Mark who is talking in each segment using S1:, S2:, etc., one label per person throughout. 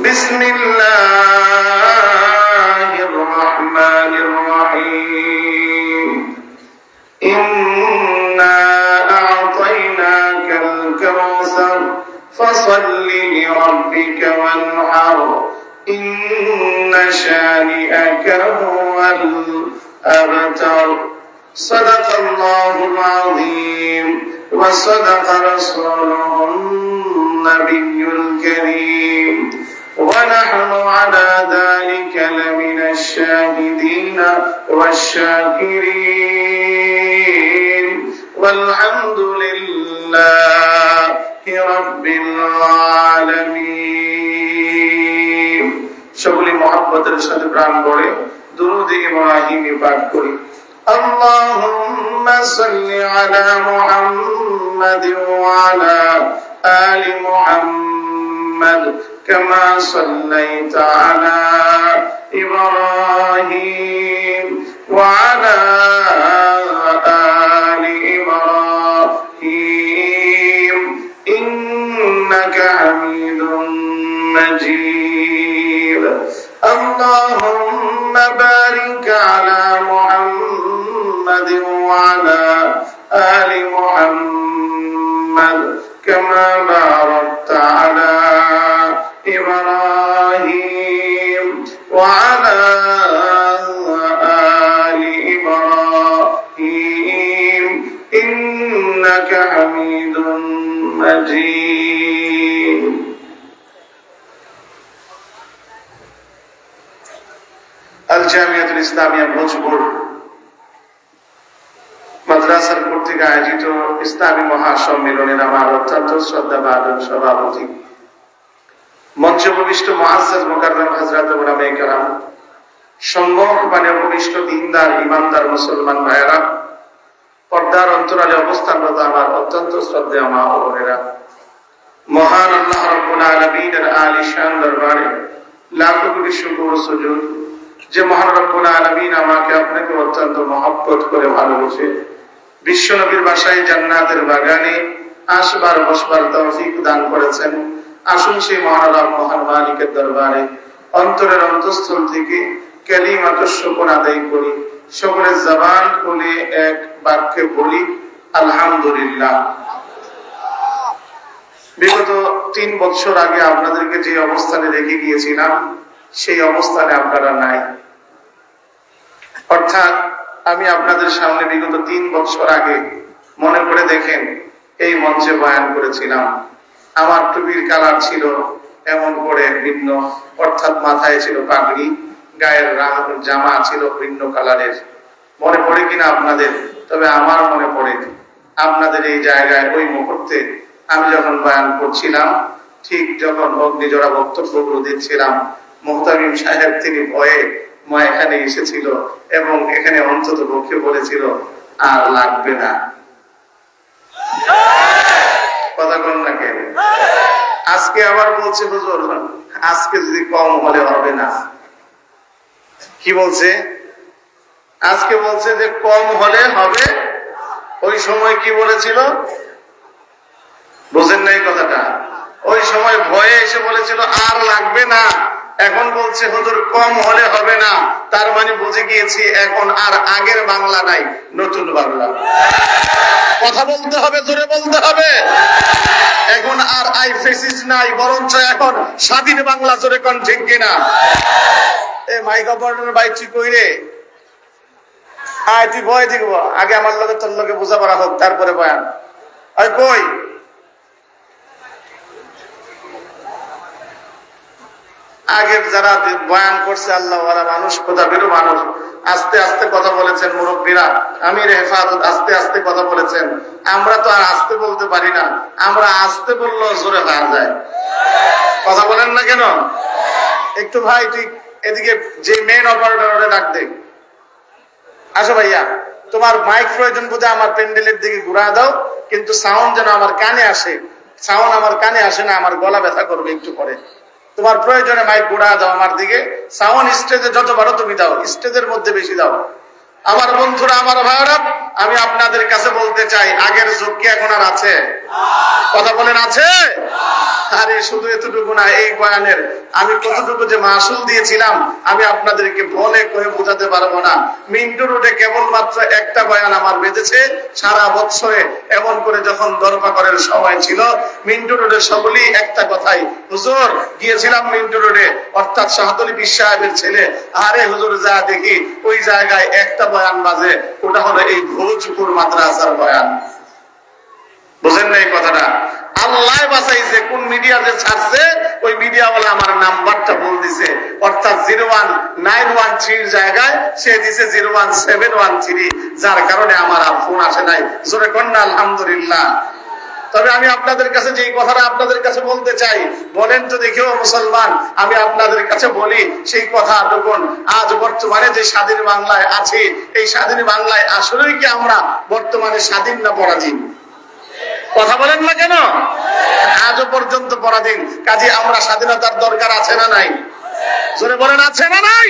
S1: বিসমিল্লাহির রহমানির রহিম। ইন্না আ'তাইনাকাল কাউসার ফাসাল্লি লিরাব্বিকা ওয়ানহার ইন্না শানি'আকা হুয়াল আবতার। সাদাকাল্লাহুল আযীম ওয়া সাদাকা রাসূলুহুন নাবিয়্যুল কারীম ওয়া নাহনু আলা যালিকা লামিনাশ শাহিদিন ওয়াশ শাকিরিন ওয়ালহামদুলিল্লাহি রাব্বিল আলামিন। সকলে মুহাব্বতের সাথে প্রাণ ভরে দুরূদ ইব্রাহিমি পাঠ করি। আল্লাহুম্মা সাল্লি আলা মুহাম্মাদিন ওয়া আলা আলি মুহাম্মাদ কামা সাল্লাইতা আলা ইব্রাহিম ওয়া আলা আলি ইব্রাহিম ইন্নাকা হামিদুম মাজিদ। اللهم بارك على محمد وعلى آل محمد كما باركت على إبراهيم وعلى آل إبراهيم إنك حميد مجيد। আল জামিয়াতুল ইসলামিয়া ভোজপুর মাদ্রাসার কর্তৃক আয়োজিত ইসলামী মহাসম্মেলনের আমার অত্যন্ত শ্রদ্ধাভাজন সভাপতি, মঞ্চে উপবিষ্ট মুআজ্জাজ মুকাররম হযরত উলামায়ে কেরাম, সম্মানে উপবিষ্ট দ্বীনদার ঈমানদার মুসলমান ভাইয়েরা, পর্দার অন্তরালে অবস্থানরত আমার অত্যন্ত শ্রদ্ধেয় মা ও বোনেরা, মহান আল্লাহ রাব্বুল আলামিনের আলিশান দরবারে লাখো কোটি শুকর ও সুজুদ যে মহান রব্বুল আলামিন আমাকে আপনাকে অত্যন্ত মহব্বত করে ভালোবেসে বিশ্ব নবীর বাসায় জান্নাতের বাগানে আসবার বসবার তৌফিক দান করেছেন। আসুন সেই মহান আল্লাহ মহান মালিকের দরবারে অন্তরের অন্তঃস্থল থেকে কালিমাতুশ শুকর আদায় করি, সকলের জবান খুলে এক বাক্যে বলি আলহামদুলিল্লাহ। বিগত 3 বছর আগে আপনাদেরকে যে অবস্থানে রেখে গিয়েছিলাম সেই অবস্থানে আপনারা নাই। অর্থাৎ আমি আপনাদের সামনে বিগত 3 বছর আগে মনে করে দেখেন এই মঞ্চে বয়ান করেছিলাম। আমার টুপির কালার ছিল এমন করে ভিন্ন, অর্থাৎ মাথায় ছিল পাগড়ি, গায়ের জামা ছিল ভিন্ন কালারের। মনে পড়ে কিনা আপনাদের? তবে আমার মনে পড়ে আপনাদের এই জায়গায় ওই মুহূর্তে আমি যখন বয়ান করছিলাম, ঠিক যখন অগ্নিজোড়া বক্তব্যগুলো দিচ্ছিলাম, মুহতামিম সাহেব তিনি ভয়ে এখানে এসেছিল এবং এখানে অন্তত পক্ষে বলেছিল আর লাগবে না। কথা বল না কেন? আজকে আবার বলছে হুজুর আজকে যদি কম হলে হবে না। কি বলছে? আজকে বলছে যে কম হলে হবে। ওই সময় কি বলেছিল বুঝেন নাই কথাটা? ওই সময় ভয়ে এসে বলেছিল আর লাগবে না, এখন বলছে হুজুর কম হলে হবে না। তার মানে বুঝে গিয়েছি এখন আর আগের বাংলা নাই, নতুন বাংলা। কথা বলতে হবে, জোরে বলতে হবে। এখন আর আই ফেসিস নাই, বরঞ্চ এখন স্বাধীন বাংলা। জোরে কোন ঠিক কিনা? এ মাইক অপারেটর ভাই ঠিক কই রে? আয় তুই ভয় দেখব, আগে আমার লগে তোর লগে বোঝাপড়া হোক, তারপরে বয়ান। আর কই আগের যারা বয়ান করছে আল্লাহ ওয়ালা মানুষ, খোদা বেরো মানুষ, আস্তে আস্তে কথা বলেছেন মুরব্বীরা, আমির হেফাজত আস্তে আস্তে কথা বলেছেন। আমরা তো আর আস্তে বলতে পারি না, আমরা আস্তে বললেও জোরে হয়ে যায়। কথা বলেন না কেন? একটু ভাই তুই এদিকে যে মেন অপারেটর ডাক দে। আসো ভাইয়া, তোমার মাইক প্রয়োজন বোধে আমার প্যান্ডেলের দিকে ঘুরা দাও, কিন্তু সাউন্ড যেন আমার কানে আসে। সাউন্ড আমার কানে আসে না, আমার গলা ব্যথা করবে একটু পরে। তোমার প্রয়োজনে মাইক ঘুরা দাও আমার দিকে। সাউন্ড স্টেজে যত পারো তুমি দাও, স্টেজের মধ্যে বেশি দাও। আমার বন্ধুরা, আমার ভাইরা, আমি আপনাদের কাছে বলতে চাই আগের যুগ কি এখন আর আছে? কথা বলেন আছে? আরে শুধু এতটুকু না, এই বয়ানের আমি কতটুকু যে মাসুল দিয়েছিলাম আমি আপনাদেরকে বলে কয়ে বোঝাতে পারবো না। মিন্টু রোডে কেবলমাত্র একটা বয়ান আমার বেঁধেছে সারা বছরে। এমন করে যখন দরবারের সময় ছিল মিন্টু রোডে সকলেই একটা কথাই, হুজুর গিয়েছিলাম মিন্টু রোডে, অর্থাৎ শাহাদুল বিশ সাহেবের ছেলে, আরে হুজুর যা দেখি ওই জায়গায় একটা বয়ান বাজে, ওটা হলো এই ভোজপুর মাদ্রাসার বয়ান। বুঝেন না এই কথাটা? আল্লাহ বাঁচাইছে, কোন মিডিয়াতে ছাড়ছে ওই মিডিয়াওয়ালা আমার নাম্বারটা বল দিছে, অর্থাৎ 01913 জায়গায় সে দিছে 01713, যার কারণে আমার আর ফোন আসে নাই। জোরে কন্যা আলহামদুলিল্লাহ। তবে আমি আপনাদের কাছে যে কথাটা আপনাদের কাছে বলতে চাই, বলেন তো দেখিও মুসলমান, আমি আপনাদের কাছে বলি সেই কথা দেখুন, আজ বর্তমানে যে স্বাধীন বাংলায় আছি, এই স্বাধীন বাংলায় আসলেই কি আমরা বর্তমানে স্বাধীন না পরাধীন? কথা বলেন না কেন? আজও পর্যন্ত পরাধীন। কাজে আমরা স্বাধীনতার দরকার আছে না নাই? জোরে বলেন আছে না নাই?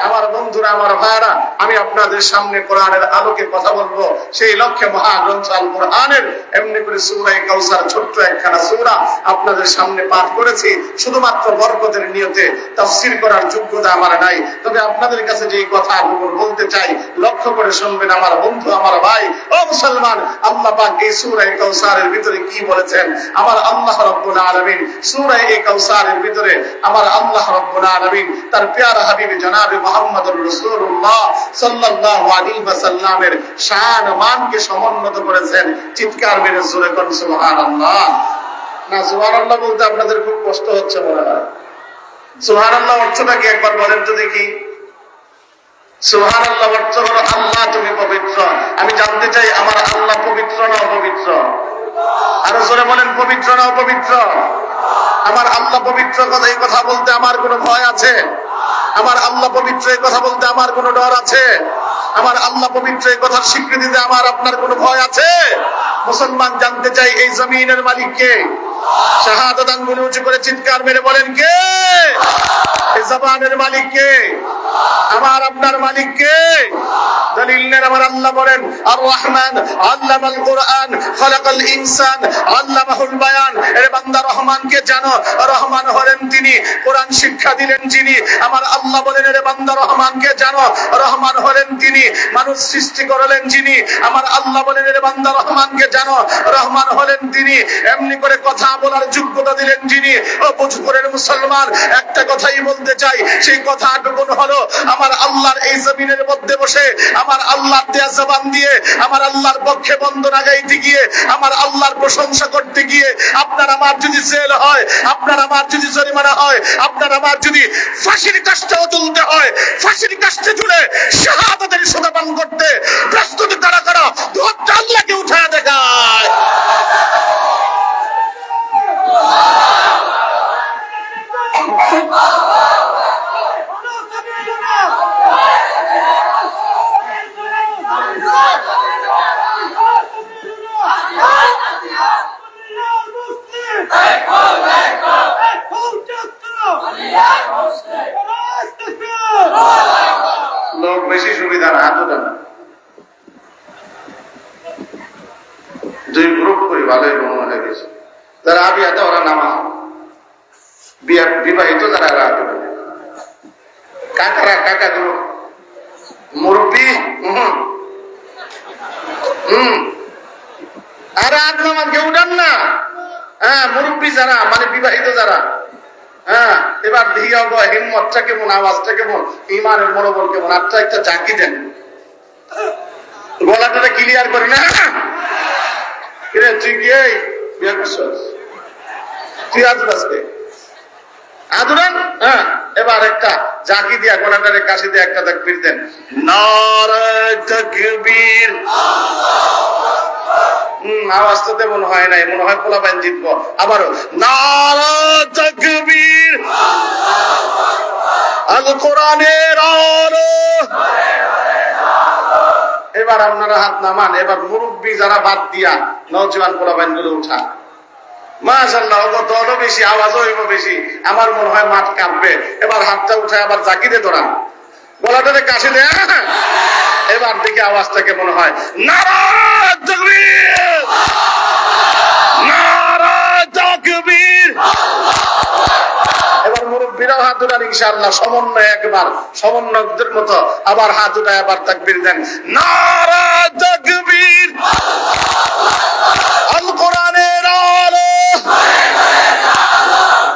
S1: আমার বন্ধুরা, আমার ভাইরা, আমি আপনাদের সামনে কোরআনের আলোকে কথা বলবো। সেই লক্ষ্যে মহাগ্রন্থ আল কোরআনের এমনি করে সূরা কাউসার ছোট্ট একখানা সূরা আপনাদের সামনে পাঠ করেছি, শুধুমাত্র বরকতের নিয়তে। তাফসীর করার যোগ্যতা আমার নাই, তবে আপনাদের কাছে যে কথা বলতে চাই লক্ষ্য করে শুনবেন আমার বন্ধু, আমার ভাই ও মুসলমান। আল্লাহ পাক এই সূরা কাউসারের ভিতরে কি বলেছেন? আমার আল্লাহ রাব্বুল আলামিন সূরা কাউসারের ভিতরে আমার আল্লাহ রাব্বুল আলামিন তার প্যারা হাবিব জনাবে মুহাম্মদুর রাসূলুল্লাহ সাল্লাল্লাহু আলাইহি ওয়াসাল্লামের শান মানকে সমুন্নত করেছেন। চিৎকার মেরে জোরে কোন সুবহানাল্লাহ। না সুবহানাল্লাহ বলতে আপনাদের খুব কষ্ট হচ্ছে মনে হয়। সুবহানাল্লাহ অর্থটা কি একবার বলেন তো দেখি? সুবহানাল্লাহ অর্থ হলো আল্লাহ তুমি পবিত্র। আমি জানতে চাই আমার আল্লাহ পবিত্র না অপবিত্র? আরো জোরে বলেন, পবিত্র না অপবিত্র? আমার আল্লাহ পবিত্র কথা, এই কথা বলতে আমার কোনো ভয় আছে? আমার আল্লাহ পবিত্র এই কথা বলতে আমার কোনো ডর আছে? আমার আল্লাহ পবিত্র এই কথার স্বীকৃতিতে আমার আপনার কোনো ভয় আছে? মুসলমান জানতে চাই এই জমিনের মালিক কে? শাহাদাত আঙ্গুল উঁচু করে চিৎকার মেরে বলেন কে? এই জবানের মালিক কে? আমার আপনার মালিক কে? দলিল নেন। আমার আল্লাহ বলেন আর রহমান আল্লামাল কোরআন খালাকাল ইনসান আল্লামাহুল বায়ান। এর বান্দা রহমানকে জানো, রহমান হলেন তিনি, কোরআন শিক্ষা দিলেন যিনি। আমার আল্লাহ বলেন এর বান্দা রহমানকে জানো, রহমান হলেন তিনি, মানুষ সৃষ্টি করলেন যিনি। আমার আল্লাহ বলেন এর বান্দা রহমানকে জানো, রহমান হলেন তিনি, এমনি করে কথা বলার যোগ্যতা দিলেন যিনি। ও ভোজপুরের মুসলমান, একটা কথাই বলতে চাই, সেই কথাটুকু হলো আমার আল্লাহর এই জমিনের মধ্যে বসে আমার আল্লাহর দেয়া জবান দিয়ে আমার আল্লাহর পক্ষে বন্দনা গাইতে গিয়ে, আমার আল্লাহর প্রশংসা করতে গিয়ে আপনার আমার যদি জেল হয়, আপনার আমার যদি জরিমানা হয়, আপনার আমার যদি ফাঁসির কাষ্ঠেও তুলতে হয়, ফাঁসির কাষ্ঠে ঝুলে শাহাদাতের সুদাপান করতে প্রস্তুত কারা কারা দুহাতটা আল্লাহকে উঠায় দেখায়। লোক বেশি সুবিধা না, এতটা না, দুই গ্রুপ করি ভালোই মনে হয়ে গেছে। যারা আবিয়াতে ওরা নামা, বিবাহিত যারা কাকারা, কাকা গ্রুপ, মুরব্বী আরে আট নামাজ কেউ উঠান না। হ্যাঁ, মুরব্বী যারা মানে বিবাহিত যারা, হ্যাঁ এবার দিয়ে হিম্মতটা কেমন, আওয়াজটা কেমন, ইমানের মনোবল কেমন, আটটা একটা জাঁকি দেন, গলাটা ক্লিয়ার করে না। তুই গিয়ে তুই আজকে আদুরান, হ্যাঁ এবার একটা জাঁকি দিয়া গলাটারে কাশি দিয়ে একটা তাকবীর দেন, নারায়ে তাকবীর। আওয়াজ তো তেমন হয় নাই, মনে হয় পোলাপান জিতবো। আবারও নারায়ে তাকবীর, আল কোরআনের আলো। এবার আপনারা হাত নামান। এবার মুরব্বী যারা বাদ দিয়া নওজোয়ান পোলাপান গুলো উঠা। মাশাআল্লাহ, দলও বেশি, আওয়াজও হইব বেশি, আমার মনে হয় মাঠ কাঁপবে। এবার হাতটা উঠায় আবার জাকিতে দৌড়ান, গলাটাতে কাশি দেয়। এবার দেখি আওয়াজটাকে মনে হয় নারায়ে তাকবীর, নারায়ে তাকবীর। তাকবীর। এবার মুরব্বীরাও হাত উঠান ইনশাআল্লাহ, সমন্বয় একবার সমন্বয়কদের মতো আবার হাত উঠায় আবার তাকবীর দেন। নারা তাকবীর। আল কোরআনের আলো,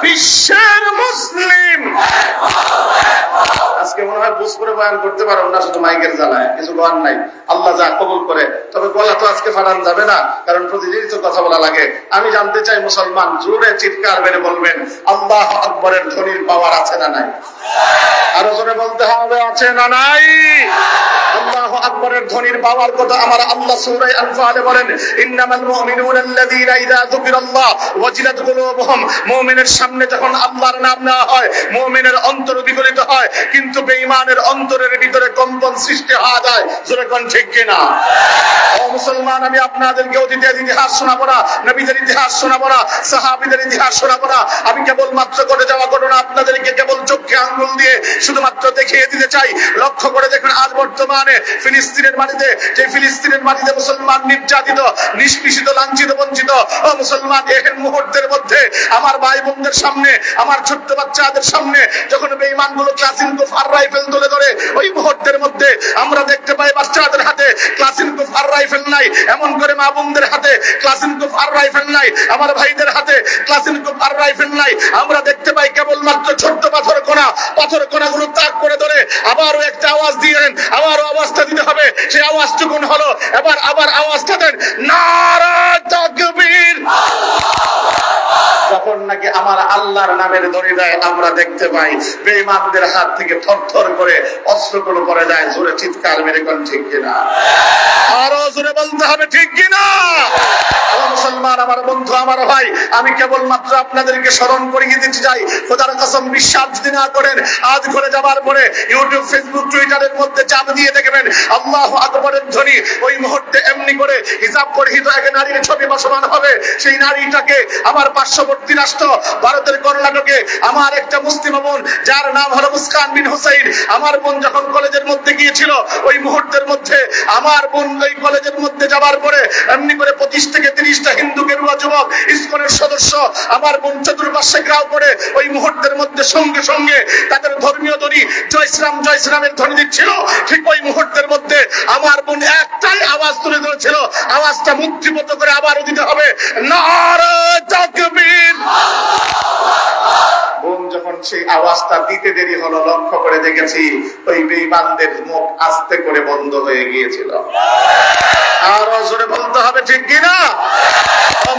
S1: বিশ্বের মুসলিম। আজকে মনে হয় বুঝ করে বয়ান করতে পারো না, শুধু মাইকের জ্বালায় কিছু বয়ান নাই। আল্লাহ যা কবুল করে, তবে গলা তো আজকে ফাটান যাবে না, কারণ প্রতিদিনই তো কথা বলা লাগে। আমি জানতে চাই মুসলমান জোরে চিৎকার মেরে বলবেন আল্লাহু আকবরের ধ্বনির পাওয়ার আছে না নাই? আরো জোরে বলতে হবে, আছে না নাই? আল্লাহু আকবরের ধ্বনির পাওয়ার কথা আমার আল্লাহ সূরা আনফালে বলেন, ইন্নামাল মুমিনুনা আল্লাযীনা ইযা যুকিরাল্লাহ ওয়াজিলাত কুলুবুহুম। মুমিনের সামনে যখন আল্লাহর নাম নেওয়া হয়, মুমিনের অন্তর বিগলিত হয়, কিন্তু বেঈমানের অন্তরের ভিতরে কম্পন সৃষ্টি হয়ে যায়। জোরে কোন ঠিক কিনা? ও মুসলমান, আমি আপনাদেরকে অতীতের ইতিহাস শোনাবো না, নবীদের ইতিহাস শোনাবো না, সাহাবীদের ইতিহাস শোনাবো না। আমি কেবল মাত্র ঘটে যাওয়া ঘটনা আপনাদেরকে কেবল চোখে আঙ্গুল দিয়ে শুধুমাত্র দেখিয়ে দিতে চাই। লক্ষ্য করে দেখুন, আজ বর্তমানে ফিলিস্তিনের মাটিতে, যে ফিলিস্তিনের মাটিতে মুসলমান নির্যাতিত, নিষ্পেষিত, লাঞ্ছিত, বঞ্চিত। ও মুসলমান, এই মুহূর্তের মধ্যে আমার ভাই বোনদের সামনে, আমার ছোট্ট বাচ্চাদের সামনে যখন বেঈমানগুলো ক্লাসিনকোভ আর রাইফেল তুলে ধরে, ওই মুহূর্তের মধ্যে আমরা দেখতে পাই বাচ্চাদের হাতে ক্লাসিনকোভ আর রাইফেল নাই, এমন করে মা বোনদের হাতে ক্লাসিনকোভ আর রাইফেল নাই, আমার ভাইদের হাতে ক্লাসিনকোভ আর রাইফেল নাই। আমরা দেখতে পাই কেবলমাত্র ছোট্ট পাথর কোনাগুলো তাক করে ধরে আবারও একটা আওয়াজ দিলেন, আবারও আওয়াজটা দিতে হবে। সেই আওয়াজটুকু হলো, আবার আওয়াজটা দেন, নারা তাকবীর। যখন নাকি আমার আল্লাহর নামের ধ্বনি দেয়, আমরা দেখতে পাই বেঈমানদের হাত থেকে থরথর করে অস্ত্রগুলো পড়ে যায়। জোরে চিৎকার মেরে কোন ঠিক কিনা? আরো জোরে বলতে হবে, ঠিক কিনা? মুসলমান, আমার বন্ধু, আমার ভাই, আমি কেবলমাত্র আপনাদেরকে স্মরণ করিয়ে দিতে চাই, খোদার কসম বিশ্বাস যদি না করেন, আজ ঘরে যাবার পরে ইউটিউব, ফেসবুক, টুইটারের মধ্যে চাপ দিয়ে দেখবেন আল্লাহু আকবরের ধ্বনি। ওই মুহূর্তে এমনি করে হিজাব পরিহিত এক নারীর ছবি বসমান হবে। সেই নারীটাকে আমার পার্শ্ববর্তী রাষ্ট্র ভারতের কর্ণাটকে আমার একটা মুসলিম বোন, যার নাম হলো মুসকান বিন হুসাইন, আমার বোন যখন কলেজের মধ্যে গিয়েছিল, ওই মুহূর্তের মধ্যে আমার বোন ওই কলেজের মধ্যে যাবার পরে এমনি করে 25 থেকে 30টা হিন্দু গেরুয়া যুবক, ইসকনের সদস্য, আমার বোন চতুর্পাশে ঘেরাও করে ওই মুহূর্তের মধ্যে সঙ্গে সঙ্গে তাদের ধর্মীয় ধ্বনি জয় শ্রীরাম, জয় শ্রীরামের ধ্বনি দিচ্ছিল। ঠিক ওই মুহূর্তের মধ্যে আমার বোন একটাই আওয়াজ তুলে ধরেছিল, আওয়াজটা মুক্তিবদ্ধ করে আবারও দিতে হবে, নারা তাকবীর। বোন যখন সেই আওয়াজটা দিতে দেরি হলো, লক্ষ্য করে দেখেছি ওই বেঈমানদের মুখ আস্তে করে বন্ধ হয়ে গিয়েছিল। আরো জোরে বলতে হবে, ঠিক কিনা?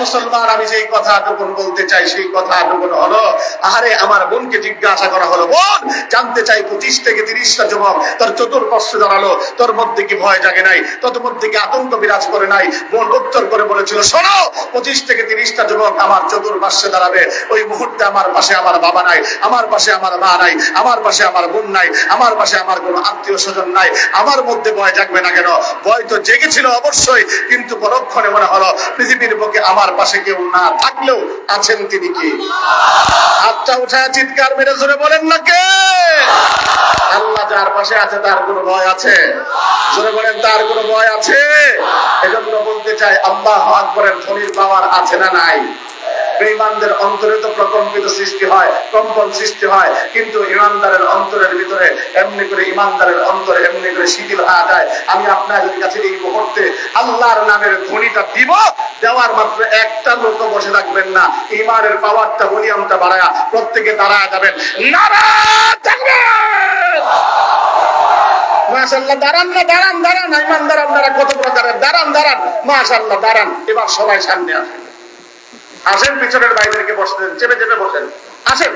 S1: মুসলমান, আমি যেই কথাটুকুন বলতে চাই সেই কথাটুকুন হলো, আরে আমার বোনকে জিজ্ঞাসা করা হলো, বোন জানতে চাই 25 থেকে 30টা যুবক তোর চতুর্পার্শ্বে দাঁড়ালো, তোর মধ্যে কি ভয় জাগে নাই? তোর মধ্যে কি আতঙ্ক বিরাজ করে নাই? বোন উত্তর করে বলেছিল, শোনো, 25 থেকে 30টা যুবক আমার চতুর্পার্শ্বে দাঁড়াবে, ওই মুহূর্তে আমার পাশে আমার বাবা নাই, আমার পাশে আমার মা নাই, আমার পাশে আমার বোন নাই, আমার পাশে আমার কোনো আত্মীয় স্বজন নাই। আমার মধ্যে ভয় জাগবে না কেন? ভয় তো জেগেছিল অবশ্যই, কিন্তু পরক্ষণে মনে হলো পৃথিবীর বুকে আমার পাশে কেউ না থাকলেও আছেন তিনি কি? হাতটা উঠায় চিৎকার মেরে জোরে বলেন না কে? আল্লাহ যার পাশে আছে তার কোনো ভয় আছে? জোরে বলেন, তার কোনো ভয় আছে? এজন্য বলতে চাই, আল্লাহু আকবরের ধ্বনির পাওয়ার আছে না নাই? বেঈমানদের অন্তরে তো প্রকম্পিত সৃষ্টি হয়, কম্পন সৃষ্টি হয়, কিন্তু ইমানদারের অন্তরের ভিতরে এমনি করে, ইমানদারের অন্তরে এমনি করে শিথিল হয়ে যায়। আমি আপনাদের কাছে এই মুহূর্তে আল্লাহর নামের ধ্বনিটা দিব, দেওয়ার মাত্র একটা লোক বসে থাকবেন না, ইমানের পাওয়ারটা, ভলিউমটা বাড়ায়া প্রত্যেকে দাঁড়ায় যাবেন, নারা তাকবীর। মাশাআল্লাহ, দাঁড়ান না, দাঁড়ান, ইমানদার আপনারা কত প্রকারের, দাঁড়ান, মাশাআল্লাহ, দাঁড়ান। এবার সবাই সামনে আসেন, আসেন, পিছনের ভাইদেরকে বসতেন, চেপে চেপে বসেন, আসেন,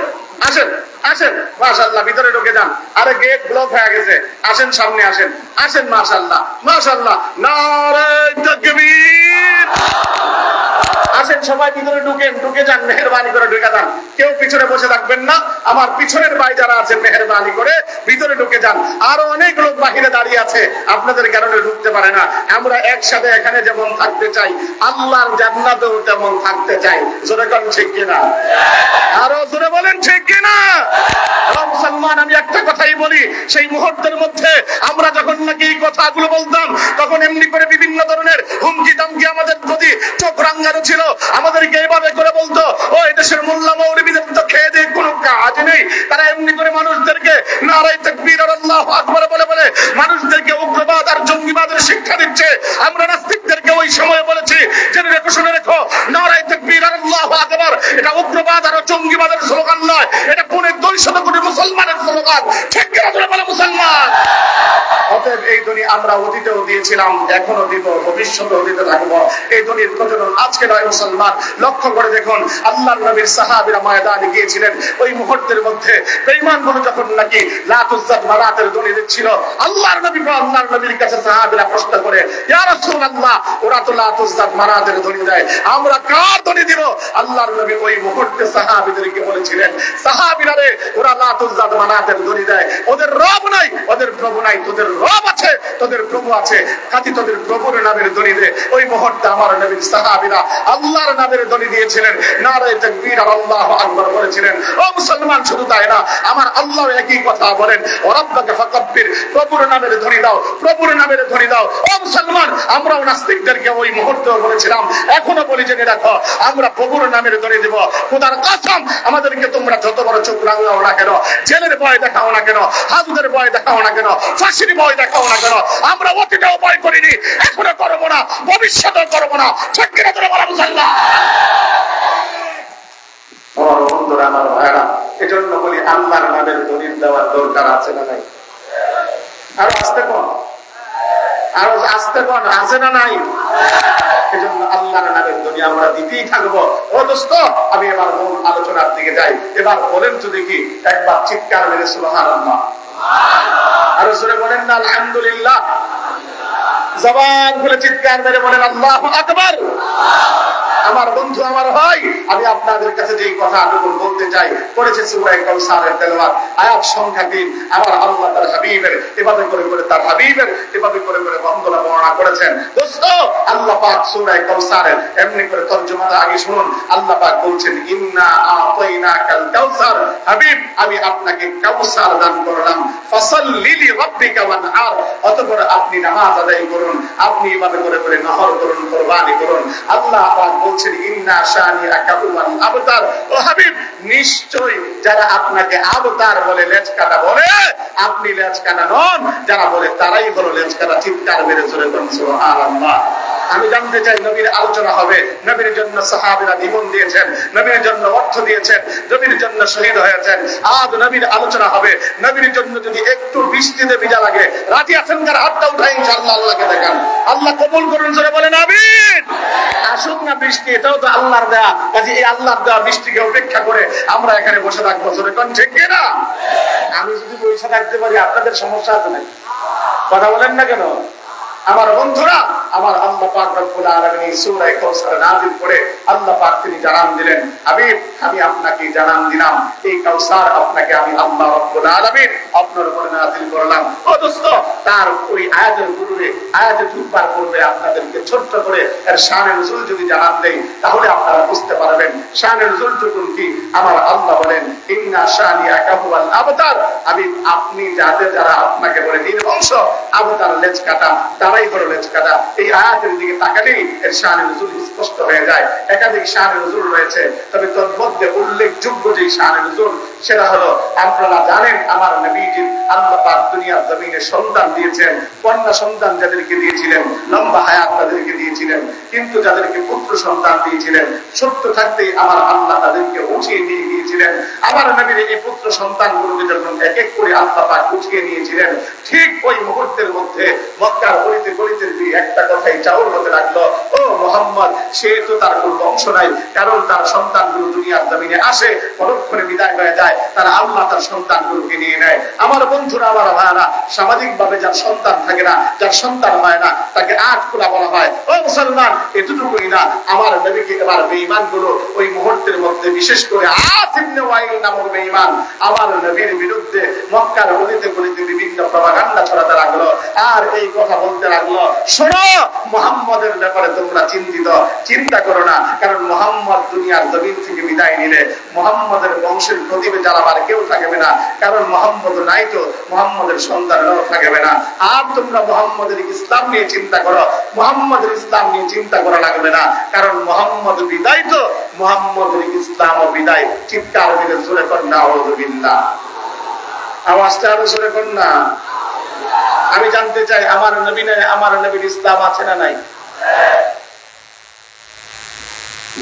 S1: মাশাআল্লাহ, ভিতরে ঢুকে যান। আরে গেট ব্লক হয়ে গেছে, আসেন, সামনে আসেন, মাশাআল্লাহ, নারে তাকবীর। আসেন সবাই, ভিতরে ঢুকে যান, মেহেরবানি করে ঢুকে যান, কেউ পিছনে বসে থাকবেন না। আমার পিছনের ভাই যারা আছেন, মেহেরবানি করে ভিতরে ঢুকে যান। আরো অনেক লোক বাহিরে দাঁড়িয়ে আছে, আপনাদের কারণে ঢুকতে পারে না। আমরা একসাথে এখানে যেমন থাকতে চাই, আল্লাহর জান্নাতেও তেমন থাকতে চাই। জোরে কোন ঠিক কিনা? আরো জোরে বলেন, ঠিক কিনা? মুসলমান, আমি একটা কথাই বলি, সেই মুহূর্তের মধ্যে আমরা যখন নাকি এই কথাগুলো বলতাম, তখন এমনি করে বিভিন্ন ধরনের হুমকি দামকি আমাদের প্রতি চোখ রাঙানো ছিল। আমাদেরকে এইভাবে করে বলতো, ওই মোল্লা মৌলবীদের তো খেয়ে দিয়ে কোনো কাজ নেই, তারা এমনি করে মানুষদেরকে নারায়ে তাকবীর আর আল্লাহু আকবার বলে বলে মানুষদেরকে উগ্রবাদ আর জঙ্গিবাদের শিক্ষা দিচ্ছে। আমরা নাস্তিকদেরকে ওই সময় বলেছি, জেনে রেখো, শুনে রেখো, নারায়ে তাকবীর আর আল্লাহু আকবার এটা উগ্রবাদ আর জঙ্গিবাদের স্লোগান নয়, এটা পুরো 200 কোটি মুসলমানের স্লোগান। ঠিক কিনা তোমরা বলো মুসলমান? অতএব এই ধ্বনি আমরা অতীতেও দিয়েছিলাম, এখনো দিব, ভবিষ্যতেও দিতে থাকবো। এই ধ্বনির প্রচলন আজকে নয় মুসলমান। লক্ষ্য করে দেখুন, আল্লাহর নবীর সাহাবীরা ময়দানে গিয়েছিলেন, ওই মুহূর্তের মধ্যে বেঈমানগুলো যখন নাকি লাত উজ্জাত মানাতের ধ্বনি দিচ্ছিল, আল্লাহর নবীর কাছে সাহাবীরা প্রশ্ন করে, ইয়া রাসূলুল্লাহ, ওরা তো লাত উজ্জাত মানাতের ধ্বনি দেয়, আমরা কার ধ্বনি দিব? আল্লাহর নবী ওই মুহূর্তে সাহাবীদেরকে বলেছিলেন, সাহাবীরা রে, ওরা লাত উজ্জাত মানাতের ধ্বনি দেয়, ওদের রব নাই, ওদের প্রভু নাই, তোদের রব আছে, তোদের প্রভু আছে, কাজী তোদের প্রভুর নামের ধ্বনি দে। ওই মুহূর্তে আমার নবীর সাহাবীরা আল্লাহর নামের ধ্বনি দিয়েছিলেন, নারায়ে তাকবীর আর আল্লাহু আকবার বলেছিলেন। ও মুসলমান, শুধু তাই না, আমার আল্লাহ একই কথা বলেন, ও রাব্বাকা ফাকাব্বির, প্রভুর নামের ধ্বনি দাও, প্রভুর নামের ধ্বনি দাও। ও মুসলমান, আমরাও নাস্তিকদেরকে ওই মুহূর্তেও বলেছিলাম, এখনো বলি, জেনে রাখো, আমরা প্রভুর নামের ধ্বনি দেব। খোদার কসম, আমাদেরকে তোমরা যত বড় চোখ রাঙাও না কেন, জেলের ভয় দেখাও না কেন, হাজুদের ভয় দেখাও না কেন, ফাঁসির ভয় দেখাও না কেন, আমরা অতীতেও ভয় করিনি, এখনো করবো না, ভবিষ্যতেও করবো না। ঠিক কিনা তোমরা বলো মুসলমান? আমার বন্ধুরা, আমার ভাইরা, এজন্য বলি, আল্লাহর নামের ধ্বনি দেওয়ার দরকার আছে না নাই? আরো আসতে কোন, আরো আসতে কোন, আছে না নাই? এজন্য আল্লাহর নামের ধ্বনি আমরা দিতেই থাকবো। ও দোস্ত, আমি এবার মূল আলোচনার দিকে যাই। এবার বলেন তো দেখি, একবার চিৎকার মেরে সুবহানাল্লাহ, আরো জোরে বলেন না আলহামদুলিল্লাহ, জবান খুলে চিৎকার মেরে বলেন আল্লাহু আকবার। আমার বন্ধু, আমার ভাই, আমি আপনাদের কাছে যেই কথা আটুকুন বলতে চাই, পড়েছে সূরা কাউসারের তেলাওয়াত, আয়াত সংখ্যা 3। আমার আল্লাহ তার হাবিবের এভাবে করে করে, তার হাবিবের এভাবে করে করে বন্দনা বর্ণনা করেছেন। দোস্ত, আল্লাহ পাক সূরা কাউসারের এমনি করে তরজমাটা আগে শুনুন। আল্লাহ পাক বলছেন, ইন্না আতাইনাকাল কাউসার, হাবিব, আমি আপনাকে কাউসার দান করলাম, ফাসাল্লি লিরাব্বিকা ওয়ানহার, অতঃপর আপনি নামাজ আদায় করুন, আপনি এভাবে করে করে নহর করুন, কুরবানি করুন। আল্লাহ পাক বলছেন, ইন্না শানিআকা হুয়াল আবতার, ও হাবিব, নিশ্চয় যারা আপনাকে আবতার বলে, লেজ কাটা বলে, আপনি লেজ কাটা নন, যারা বলে তারাই হলো লেজ কাটা। চিৎকার মেরে জোরে বলুন সুবহানাল্লাহ। আমি জানতে চাই, নবীর আলোচনা হবে, নবীর জন্য সাহাবীরা জীবন দিয়েছেন, নবীর জন্য অর্থ দিয়েছেন, নবীর জন্য শহীদ হয়েছেন। আজ নবীর আলোচনা হবে, নবীর জন্য যদি একটু বৃষ্টিতে ভিজা লাগে, রাজি আছেন কার? হাতটা উঠাই, ইনশাআল্লাহ আল্লাহকে দেখান। আল্লাহ কবুল করুন, জোরে বলেন আমিন। আসুক না বৃষ্টি, এটাও তো আল্লাহর দেয়া, কাজে এই আল্লাহর দেয়া বৃষ্টিকে উপেক্ষা করে আমরা এখানে বসে থাকবো। জোরে কোন ঠিক না? আমি যদি বসে থাকতে পারি, আপনাদের সমস্যা আছে নাকি? কথা বলেন না কেন? আমার বন্ধুরা, আমার আল্লাহ পাক রব্বুল আলামিন সূরা কাউসার নাযিল করে আল্লাহ পাক তিনি জানান দিলেন, হাবিব, আমি আপনাকে জানান দিলাম, এই কাউসার আপনাকে আমি আল্লাহ রব্বুল আলামিন আপনার উপরে নাযিল করলাম। ও দোস্ত, তার ওই আয়াতের পূর্বে, আয়াতের ঢুকবার পূর্বে আপনাদেরকে ছোট্ট করে এর শানে নুজুল যদি জানান দেই, তাহলে আপনারা বুঝতে পারবেন শানে নুজুলটুকু কি। আমার আল্লাহ বলেন, ইন্না শানিআকা হুয়াল আবতার, হাবিব, আপনি যারা আপনাকে বলে নির্বংশ, আবতার লেজ কাটা, তারাই হলো লেজ কাটা। এই আয়াতের দিকে তাকালেই এর শানে নুজুল স্পষ্ট হয়ে যায়। একাধিক শানে নুজুল রয়েছে, তবে তোর মধ্যে উল্লেখযোগ্য যে শানে নুজুল, সেটা হলো, আপনারা জানেন আমার নবীজি আল্লাহ পাক দুনিয়ার জমিনে সন্তান দিয়েছেন, কন্যা সন্তান যাদেরকে দিয়েছিলেন, লম্বা হায়াত তাদেরকে দিয়েছিলেন, কিন্তু যাদেরকে পুত্র সন্তান দিয়েছিলেন, সত্য থাকতেই আমার আল্লাহ তাদেরকে উঠিয়ে নিয়ে গিয়েছিলেন। আমার নবীর এই পুত্র সন্তানগুলোকে যখন এক এক করে আল্লাহ পাক উঠিয়ে নিয়েছিলেন, ঠিক ওই মুহূর্তের মধ্যে মক্কার গলিতে গলিতে একটা কথাই চাউর হতে লাগলো, ও মুহাম্মদ, সে তো তার কোন বংশ নাই, কারণ তার সন্তানগুলো দুনিয়ার জমিনে আসে, পরক্ষণে বিদায় হয়ে যায়, তারা আল্লাহ তার সন্তানগুলোকে নিয়ে নেয়। আমার বন্ধুরা, আমার ভাইরা, সামাজিক ভাবে যার সন্তান থাকে না, যার সন্তান হয় না, তাকে আট খোলা বলা হয়। ও মুসলমান, এতটুকুই না, আমার নবীকে এবার বেঈমান গুলো ওই মুহূর্তের মধ্যে, বিশেষ করে আস ইবনে ওয়াইল নামক বেঈমান, আমার নবীর বিরুদ্ধে মক্কার গলিতে গলিতে বিভিন্ন প্রপাগান্ডা ছড়াতে লাগলো, আর এই কথা বলতে লাগলো, শোনো, মুহাম্মদের ব্যাপারে তোমরা চিন্তা করো না, কারণ মুহাম্মদ দুনিয়ার জমিন থেকে বিদায় নিলে মুহাম্মদের বংশের প্রদীপে জ্বালাবার কেউ থাকবে না, কারণ মুহাম্মদ নাই তো মুহাম্মদের সন্তানরাও থাকবে না। আর তোমরা মুহাম্মদের ইসলাম নিয়ে চিন্তা করো, মুহাম্মদের ইসলাম নিয়ে চিন্তা করা লাগবে না, কারণ মুহাম্মদ বিদায় তো মুহাম্মদের ইসলাম ও বিদায়। চিৎকার দিলে জোরে করেন আউযু বিল্লাহ, আওয়াজটা আরো জোরে করেন না। আমি জানতে চাই আমার নবী নাই, আমার নবীর ইসলাম আছে না নাই?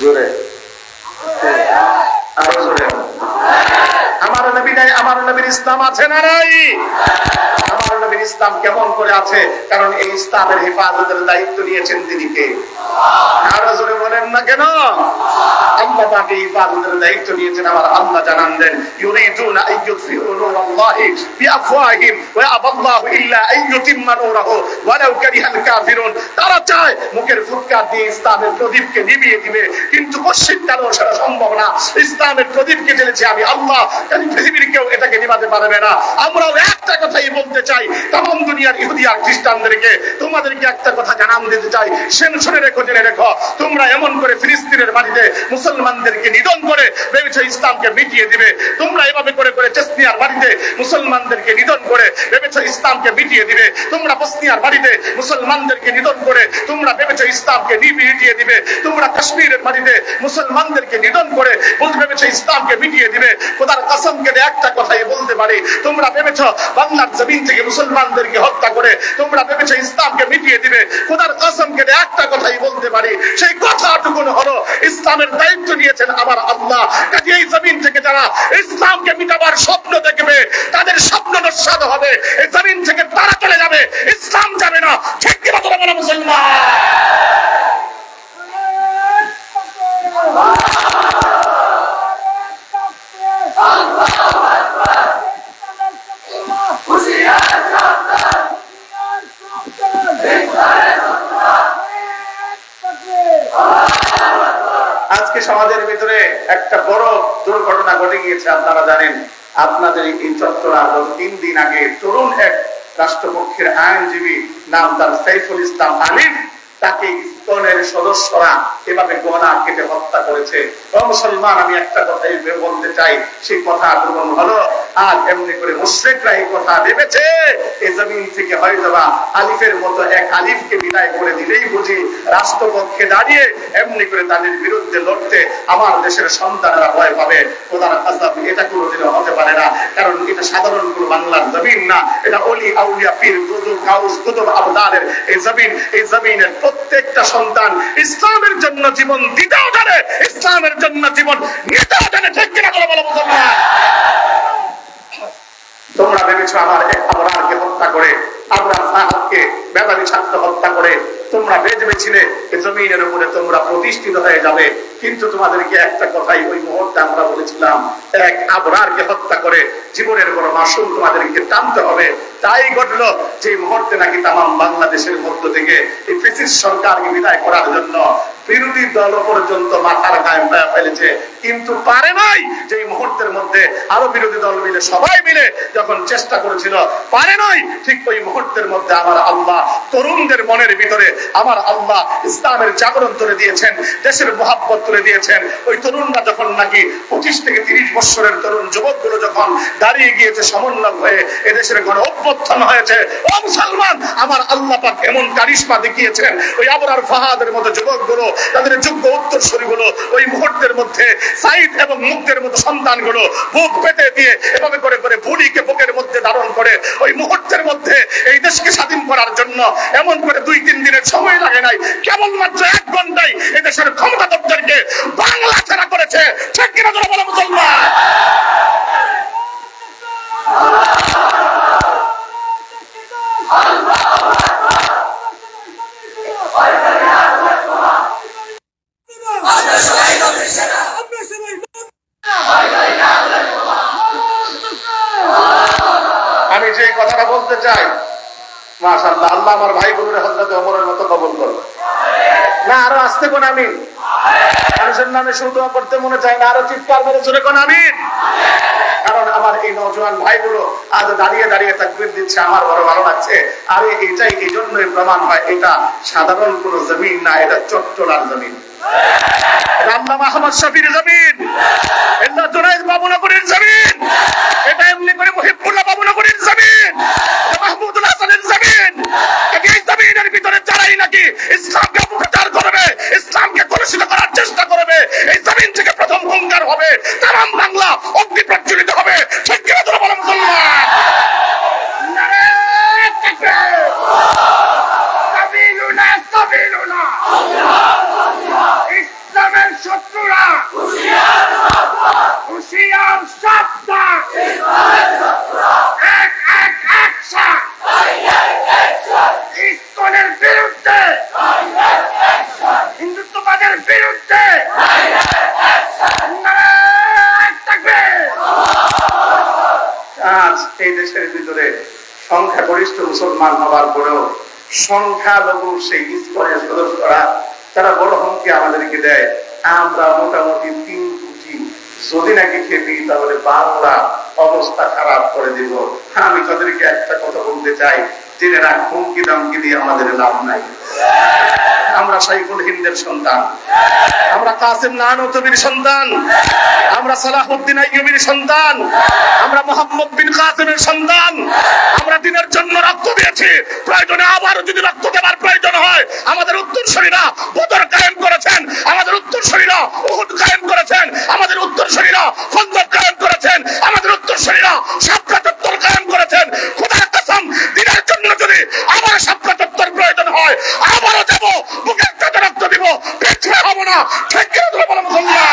S1: জোরে আরো জোরে। আমার নবী নাই, আমার নবীর ইসলাম আছে না নাই? আমার নবীর ইসলাম কেমন করে আছে? কারণ এই ইসলামের হেফাজতের দায়িত্ব নিয়েছেন তিনি কে? আরো জোরে বলেন না কেন? আল্লাহ পাক এই হেফাজতের দায়িত্ব নিয়েছেন। আমার আল্লাহ জানান দেন, ইউরিদুনা আইয়ুতফিউ নূরাল্লাহি বিআফওয়াহিহিম ওয়া আবাল্লাহু ইল্লা আইয়ুতিম্মা নূরাহু ওয়ালাউ কারিহাল কাফিরুন। তারা চায় মুখের ফুৎকার দিয়ে ইসলামের প্রদীপকে নিভিয়ে দিবে, কিন্তু পশ্চিমকালেও সেটা সম্ভব না। ইসলামের প্রদীপকে জ্বেলেছে আমি আল্লাহ, কারণ পৃথিবীর কেউ এটাকে নিভাতে পারবে না। আমরাও একটা কথাই বলতে চাই तमाम দুনিয়ার ইহুদি আর খ্রিস্টানদেরকে, তোমাদেরকে একটা কথা জানান দিতে চাই, শুনে রেখো, জেনে রেখো, তোমরা এমন করে ফিলিস্তিনের মাটিতে মুসলমানদেরকে নিধন করে ভেবেছো ইসলামকে মিটিয়ে দিবে। তোমরা এভাবে করে করে চেচনিয়ার মাটিতে মুসলমানদেরকে নিধন করে ভেবেছো ইসলামকে মিটিয়ে দিবে। তোমরা বসনিয়ার মাটিতে মুসলমানদেরকে নিধন করে তোমরা ভেবেছো ইসলামকে মিটিয়ে দিবে। তোমরা কাশ্মীরের মাটিতে মুসলমানদেরকে নিধন করে ভেবেছো ইসলামকে মিটিয়ে দিবে। খোদার কসম করে একটা কথাই বলতে পারি, তোমরা ভেবেছো বাংলার জমিন থেকে মুসলমানদেরকে হত্যা করে তোমরা ভেবেছো ইসলামকে মিটিয়ে দিবে। খোদার কসম করে একটা কথাই বলতে পারি, সেই কথাটুকু হলো ইসলামের দায়িত্ব নিয়েছেন আমার আল্লাহ। কাজে এই জমিন থেকে যারা ইসলামকে মিটাবার স্বপ্ন দেখবে তাদের স্বপ্ন নস্যাৎ হবে। এই জমিন থেকে তারা চলে যাবে, ইসলাম যাবে না। ঠিক কি কথা বলে মুসলমান? আজকে সমাজের ভিতরে একটা বড় দুর্ঘটনা ঘটে গিয়েছে, আপনারা জানেন। আপনাদের এই চট্টগ্রাম 3 দিন আগে তরুণ এক রাষ্ট্রপক্ষের আইনজীবী, নাম তার সাইফুল ইসলাম আলিফ, তাকে ইসকনের সদস্যরা এভাবে গলা কেটে হত্যা করেছে। মুসলমান, আমি একটা কথাই বলতে চাই, সেই কথা হলো আর এমনি করে মুশরিকরা এই কথা ভেবেছে এই জমিন থেকে হয়তো বা আলিফের মতো এক আলিফকে বিদায় করে দিলেই বুঝি রাষ্ট্রপক্ষে দাঁড়িয়ে এমনি করে তাদের বিরুদ্ধে লড়তে আমার দেশের সন্তানেরা ভয় পাবে। খোদার কসম, এটা কোনোদিনও হতে পারে না, কারণ এটা সাধারণ কোনো বাংলার জমিন না, এটা ওলি আউলিয়া পীর বুজুর্গ গাউস কুতুব আবদালের এই জমিন। এই জমিনের প্রত্যেকটা সন্তান ইসলামের জন্য জীবন দিতেও জানে, ইসলামের জন্য জীবন নিতেও জানে। ঠিক কিনা বলো মুসলমান? তোমরা ভেবেছো আমার এক আবরারকে হত্যা করে, আবরার সাহাবকে মেধাবী ছাত্র হত্যা করে তোমরা ভেবেছিলে এই জমিনের উপরে তোমরা প্রতিষ্ঠিত হয়ে যাবে। কিন্তু তোমাদেরকে একটা কথাই ওই মুহূর্তে আমরা বলেছিলাম, এক আবরারকে হত্যা করে জীবনের বড় মাসুল তোমাদেরকে টানতে হবে। তাই ঘটলো যে মুহূর্তে নাকি তামাম বাংলাদেশের মধ্য থেকে এই ফ্যাসিস্ট সরকারকে বিদায় করার জন্য বিরোধী দল পর্যন্ত মাথার গায়ে ফেলেছে, কিন্তু পারে নাই। যে মুহূর্তের মধ্যে আরো বিরোধী দল মিলে সবাই মিলে যখন চেষ্টা করেছিল, পারে নাই। ঠিক ওই মুহূর্তের মধ্যে আমার আল্লাহ তরুণদের মনের ভিতরে আমার আল্লাহ ইসলামের জাগরণ তুলে দিয়েছেন, দেশের মহাব্বত তুলে দিয়েছেন। ওই তরুণরা যখন নাকি 25 থেকে 30 বছরের তরুণ যুবকগুলো যখন দাঁড়িয়ে গিয়েছে সমন্বয় হয়ে এদেশের গণ অভ্যুত্থান হয়েছে, ও মুসলমান, আমার আল্লাহ পাক এমন কারিশমা দেখিয়েছেন, ওই আবরার ফাহাদের মতো যুবকগুলো, তাদের যোগ্য উত্তরসূরিগুলো ওই মুহূর্তের মধ্যে সাইদ এবং মুক্তের মতো সন্তানগুলো বুক পেতে দিয়ে এভাবে করে করে বুড়িকে বুকের মধ্যে ধারণ করে ওই মুহূর্তের মধ্যে এই দেশকে স্বাধীন করার জন্য এমন করে 2-3 দিনের সময় লাগে নাই, কেবলমাত্র 1 ঘন্টায় এই দেশের ক্ষমতাধরদেরকে বাংলা ছাড়া করেছে। ঠিক কিনা বলো মুসলমান? আমি যে কথাটা বলতে চাই, মাশাআল্লাহ, আল্লাহ আমার ভাইগুলোর হযরত ওমরের মতো কবুল করুন। না আরো আসতে কোন আমিন? মানুষের নামে শুধু করতে মনে চায় না, আরো চিৎকার মেরে জোরে কোন আমিন? কারণ আমার এই নওজোয়ান ভাইগুলো আজ দাঁড়িয়ে দাঁড়িয়ে তাকবীর দিচ্ছে, আমার বড় ভালো লাগছে। আরে এটাই এই জন্যই প্রমাণ হয় এটা সাধারণ কোন জমিন না, এটা চট্টলার জমিন, আল্লামা আহমদ শফির জমিন, এটা জুনায়েদ বাবুনগরীর জমিন, এটা এমনি করে মুহিবুল্লাহ বাবুনগরীর জমিন, এটা মাহমুদুল হাসানের জমিন। এই জমিনের ভিতরে যারাই নাকি ইসলামকে অপপ্রচার করবে, ইসলামকে কলুষিত করার চেষ্টা করবে, এই জমিন থেকে প্রথম হুঙ্কার হবে, তামাম বাংলা অগ্নি প্রজ্বলিত হবে। ঠিক কিনা তোরা বলো মুসলমান? নারে তাকবীর, সাবিলুনা সাবিলুনা, ইসলামের শত্রুরা হুঁশিয়ার সাবধান, এক এক অ্যাকশন, ইসকনের বিরুদ্ধে, হিন্দুত্ববাদের বিরুদ্ধে, আজ এই দেশের ভিতরে সংখ্যাগরিষ্ঠ মুসলমান হওয়ার পরেও সংখ্যালঘু সেই ইসকনের সদস্যরা তারা বড় হুমকি আমাদেরকে দেয়, আমরা মোটামুটি 3 কোটি যদি নাকি খেপি তাহলে বাংলা অবস্থা খারাপ করে দিব। আমি তাদেরকে একটা কথা বলতে চাই, জেনে রাখ, হুমকি দামকি দিয়ে আমাদের লাভ নাই। আমরা শাইখুল হিন্দের সন্তান, আমরা কাসেম নানতবির সন্তান, আমরা সালাহুদ্দিন আইয়ুবীর সন্তান, আমরা মুহাম্মদ বিন কাসেমের সন্তান। আমরা দিনের জন্য রক্ত দিয়েছি, প্রয়োজনে আবারও যদি রক্ত দেওয়ার প্রয়োজন হয়। আমাদের উত্তরসূরিরা বদর কায়েম করেছেন, আমাদের উত্তরসূরিরা উহুদ কায়েম করেছেন, আমাদের উত্তরসূরিরা খন্দক কায়েম করেছেন, আমাদের উত্তরসূরিরা সাবকা চত্বর কায়েম করেছেন। খোদার কসম, দিনের জন্য যদি আবার সাবকা চত্বর প্রয়োজন হয় আবারও যাব, বুকের চাঁদে রক্ত দিব, পিছনে হব না। ঠিক কিনা তোমরা বলো মুসলমান?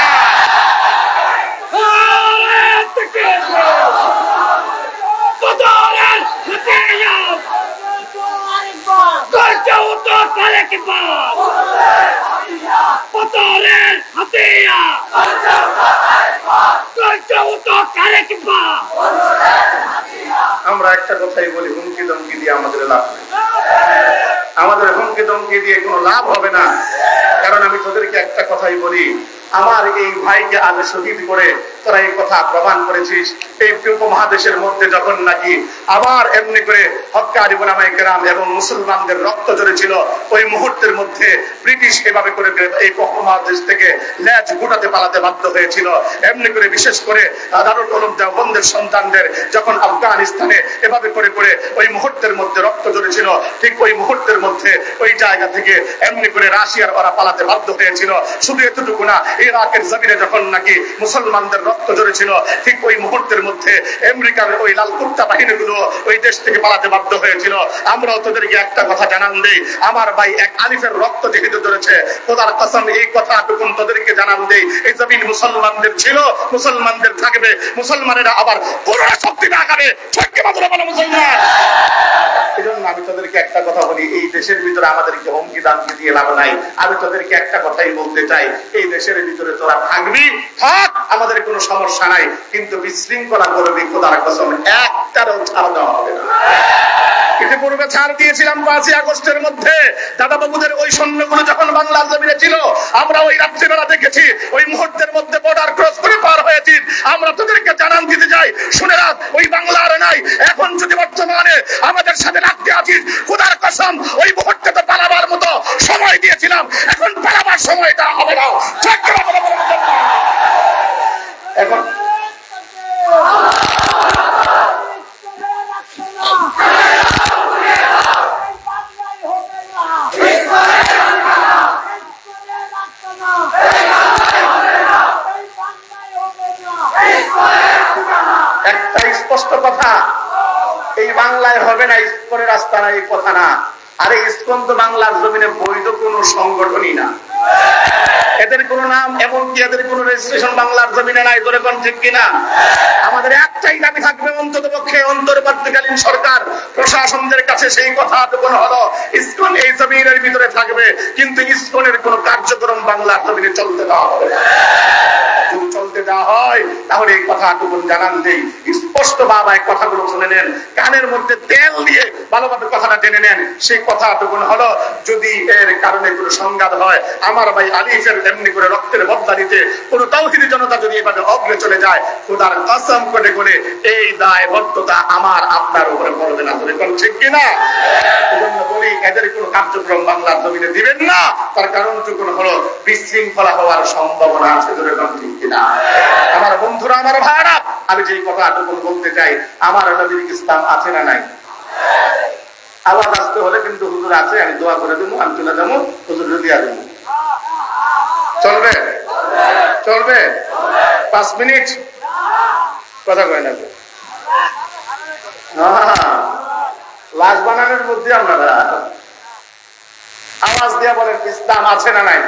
S1: আমরা একটা কথাই বলি, হুমকি দমকি দিয়ে আমাদের লাভ নেই, আমাদের হুমকি দমকি দিয়ে কোনো লাভ হবে না। কারণ আমি তোদেরকে একটা কথাই বলি, আমার এই ভাইকে আজ শহীদ করে তোরা এই কথা প্রমাণ করেছিস। এই উপমহাদেশের মধ্যে যখন নাকি আবার এমনি করে হক্কানি উলামায়ে কেরাম এবং মুসলমানদের রক্ত ঝরেছিল, ওই মুহূর্তের মধ্যে ব্রিটিশ এভাবে করে এই উপমহাদেশ থেকে লেজ গুটাতে পালাতে বাধ্য হয়েছিল। এমনি করে বিশেষ করে দারুল উলুম দেওবন্দের সন্তানদের যখন আফগানিস্তানে এভাবে করে করে ওই মুহূর্তের মধ্যে রক্ত ঝরেছিল, ঠিক ওই মুহূর্তের মধ্যে ওই জায়গা থেকে এমনি করে রাশিয়ার ওরা পালাতে বাধ্য হয়েছিল। শুধু এতটুকু না, ইরাকের জমিনে যখন নাকি মুসলমানদের রক্ত ঝরেছিল, ঠিক ওই মুহূর্তের মধ্যে আমেরিকার ওই লাল কুর্তা বাহিনীগুলো ওই দেশ থেকে পালাতে বাধ্য হয়েছিল। আমরাও তোদেরকে একটা কথা জানান দেই, আমার ভাই এক আলিফের রক্ত যেহেতু ঝরেছে, খোদার কসম এই কথাটুকুন তোদেরকে জানান দেই, এই জমিন মুসলমানদের ছিল, মুসলমানদের থাকবে, মুসলমানেরা আবার পুরো শক্তি দেখাবে। ঠিক মাত্র বলো মুসলমান। এই জন্য আমি তোদেরকে একটা কথা বলি, এই দেশের ভিতরে আমাদেরকে হুমকি দামকি দিয়ে লাভ নাই। আমি তোদেরকে একটা কথাই বলতে চাই, এই দেশের ভিতরে তোরা থাকবি, থাক, আমাদের কোনো সমস্যা নাই, কিন্তু বিশৃঙ্খলা করবি, খোদার কসম একটারও ছাড় দেওয়া হবে না। ইতিপূর্বে ছাড় দিয়েছিলাম 5ই আগস্টের মধ্যে, দাদা বাবুদের ওই সৈন্যগুলো যখন বাংলার জমিনে ছিল, আমরা ওই রাত্রিবেলা দেখেছি, ওই মুহূর্তের মধ্যে বর্ডার ক্রস করে পার হয়েছি। আমরা তোদেরকে জানান দিতে যাই, শুনে রাখ, ওই বাংলার নাই, এখন যদি বর্তমানে আমাদের সাথে রাখতে আছিস, খোদার কসম ওই মুহূর্তে তো পালাবার মতো সময় দিয়েছিলাম, এখন পালাবার সময়টা হবে না। এখন একটা স্পষ্ট কথা, এই বাংলায় হবে না, ইসকনের রাস্তা না, এই কথা না। আরে ইসকন তো বাংলার জমিনে বৈধ কোন সংগঠনই না, এদের কোন নাম, এমনকি এদের কোন রেজিস্ট্রেশন বাংলার জমিনে নাই। ধরে কোন ঠিক কিনা? আমাদের একটাই দাবি থাকবে, অন্তত পক্ষে অন্তর্বর্তী অন্তর্বর্তীকালীন সরকার প্রশাসনদের কাছে সেই কথাটুকু হলো, ইসকন এই জমিনের ভিতরে থাকবে, কিন্তু ইসকনের কোন কার্যক্রম বাংলার জমিনে চলতে দেওয়া হবে না। যদি চলতে দেওয়া হয় তাহলে এই কথাটুকু জানান দেই, স্পষ্ট বাবা এই কথাগুলো শুনে নেন, কানের মধ্যে তেল দিয়ে ভালোভাবে কথাটা জেনে নেন। সেই কথাটুকু হলো, যদি এর কারণে কোনো সংঘাত হয়, আমার ভাই আলিফের এমনি করে রক্তের বদলাতে কোন তাওহীদি জনতা যদি এভাবে অগ্রে চলে যায়, খোদার কসম করে বলে এই দায়বদ্ধতা আমার আপনার উপরে পড়বে না। তুমি কোন ঠিক কিনা? এজন্য বলি, এদের কোন কার্যক্রম বাংলার জমিনে দিবেন না। তার কারণটুকু হলো বিশৃঙ্খলা হওয়ার সম্ভাবনা আছে। তুমি কোন ঠিক কিনা? আমার বন্ধুরা, আমার ভাইরা, আমি যে কথাটুকু বলতে চাই, আমার নবীর ইসলাম আছে না নাই? আওয়াজ আসতে হলে কিন্তু হুজুর আছে, আমি দোয়া করে দেবো, আমি তুলে দেবো, হুজুর দিয়া দেবো। চলবে? চলবে? 5 মিনিট কথা কয় না, লাশ বানানোর মধ্যে আপনারা আওয়াজ দিয়া বলেন ইসলাম আছে না নাই?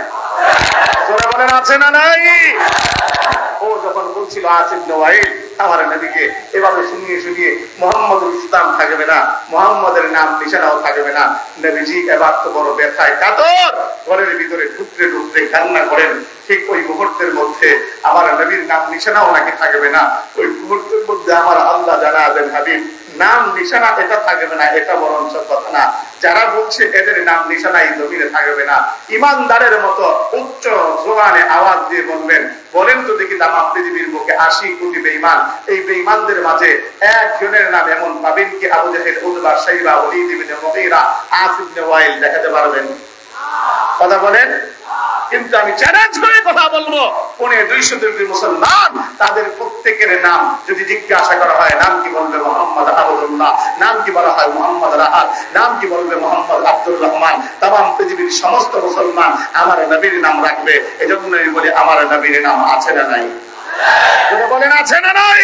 S1: জোরে বলেন আছে না নাই? ও যখন বলছিল আসিফ নওয়াইল আমার নবীকে এভাবে শুনিয়ে শুনিয়ে মুহাম্মদুল ইসলাম থাকবে না, মুহাম্মদের নাম নিশানাও থাকবে না, নবীজি এবার তো বড় ব্যথায় কাতর, ঘরের ভিতরে ঢুকতে ঢুকতে কান্না করেন। ঠিক ওই মুহূর্তের মধ্যে আমার নবীর নাম নিশানাও নাকি থাকবে না। ওই মুহূর্তের মধ্যে আমার আল্লাহ জানাবেন, হাবিব নাম নিশানা এটা থাকবে না, এটা বরঞ্চ কথা না। যারা বলছে এদের নাম নিশানাই জমিনে থাকবে না, ইমানদারের মতো উচ্চ জোগানে আওয়াজ দিয়ে বলবেন, বলেন তো দেখি তামাম পৃথিবীর বুকে 80 কোটি বেঈমান, এই বেঈমানদের মাঝে একজনের নাম এমন পাবেন কি আবু জাহেল, উতবা, শাইবা, ওয়ালিদ ইবনে মুগীরা, আসিফ ইবনে ওয়াইল দেখাতে পারবেন? কথা বলেন। কিন্তু আমি চ্যালেঞ্জ করে কথা বলবো, 250 মুসলমান তাদের প্রত্যেকের নাম যদি জিজ্ঞাসা করা হয়, নাম কি বলবে? মোহাম্মদ আবদুল্লাহ। নাম কি বলা হয়? মোহাম্মদ রাহাত। নাম কি বলবে? মোহাম্মদ আব্দুর রহমান। তামাম পৃথিবীর সমস্ত মুসলমান আমার নবীর নাম রাখবে। এজন্যই বলি, আমার নবীর নাম আছে না নাই? বলেন আছে না নাই?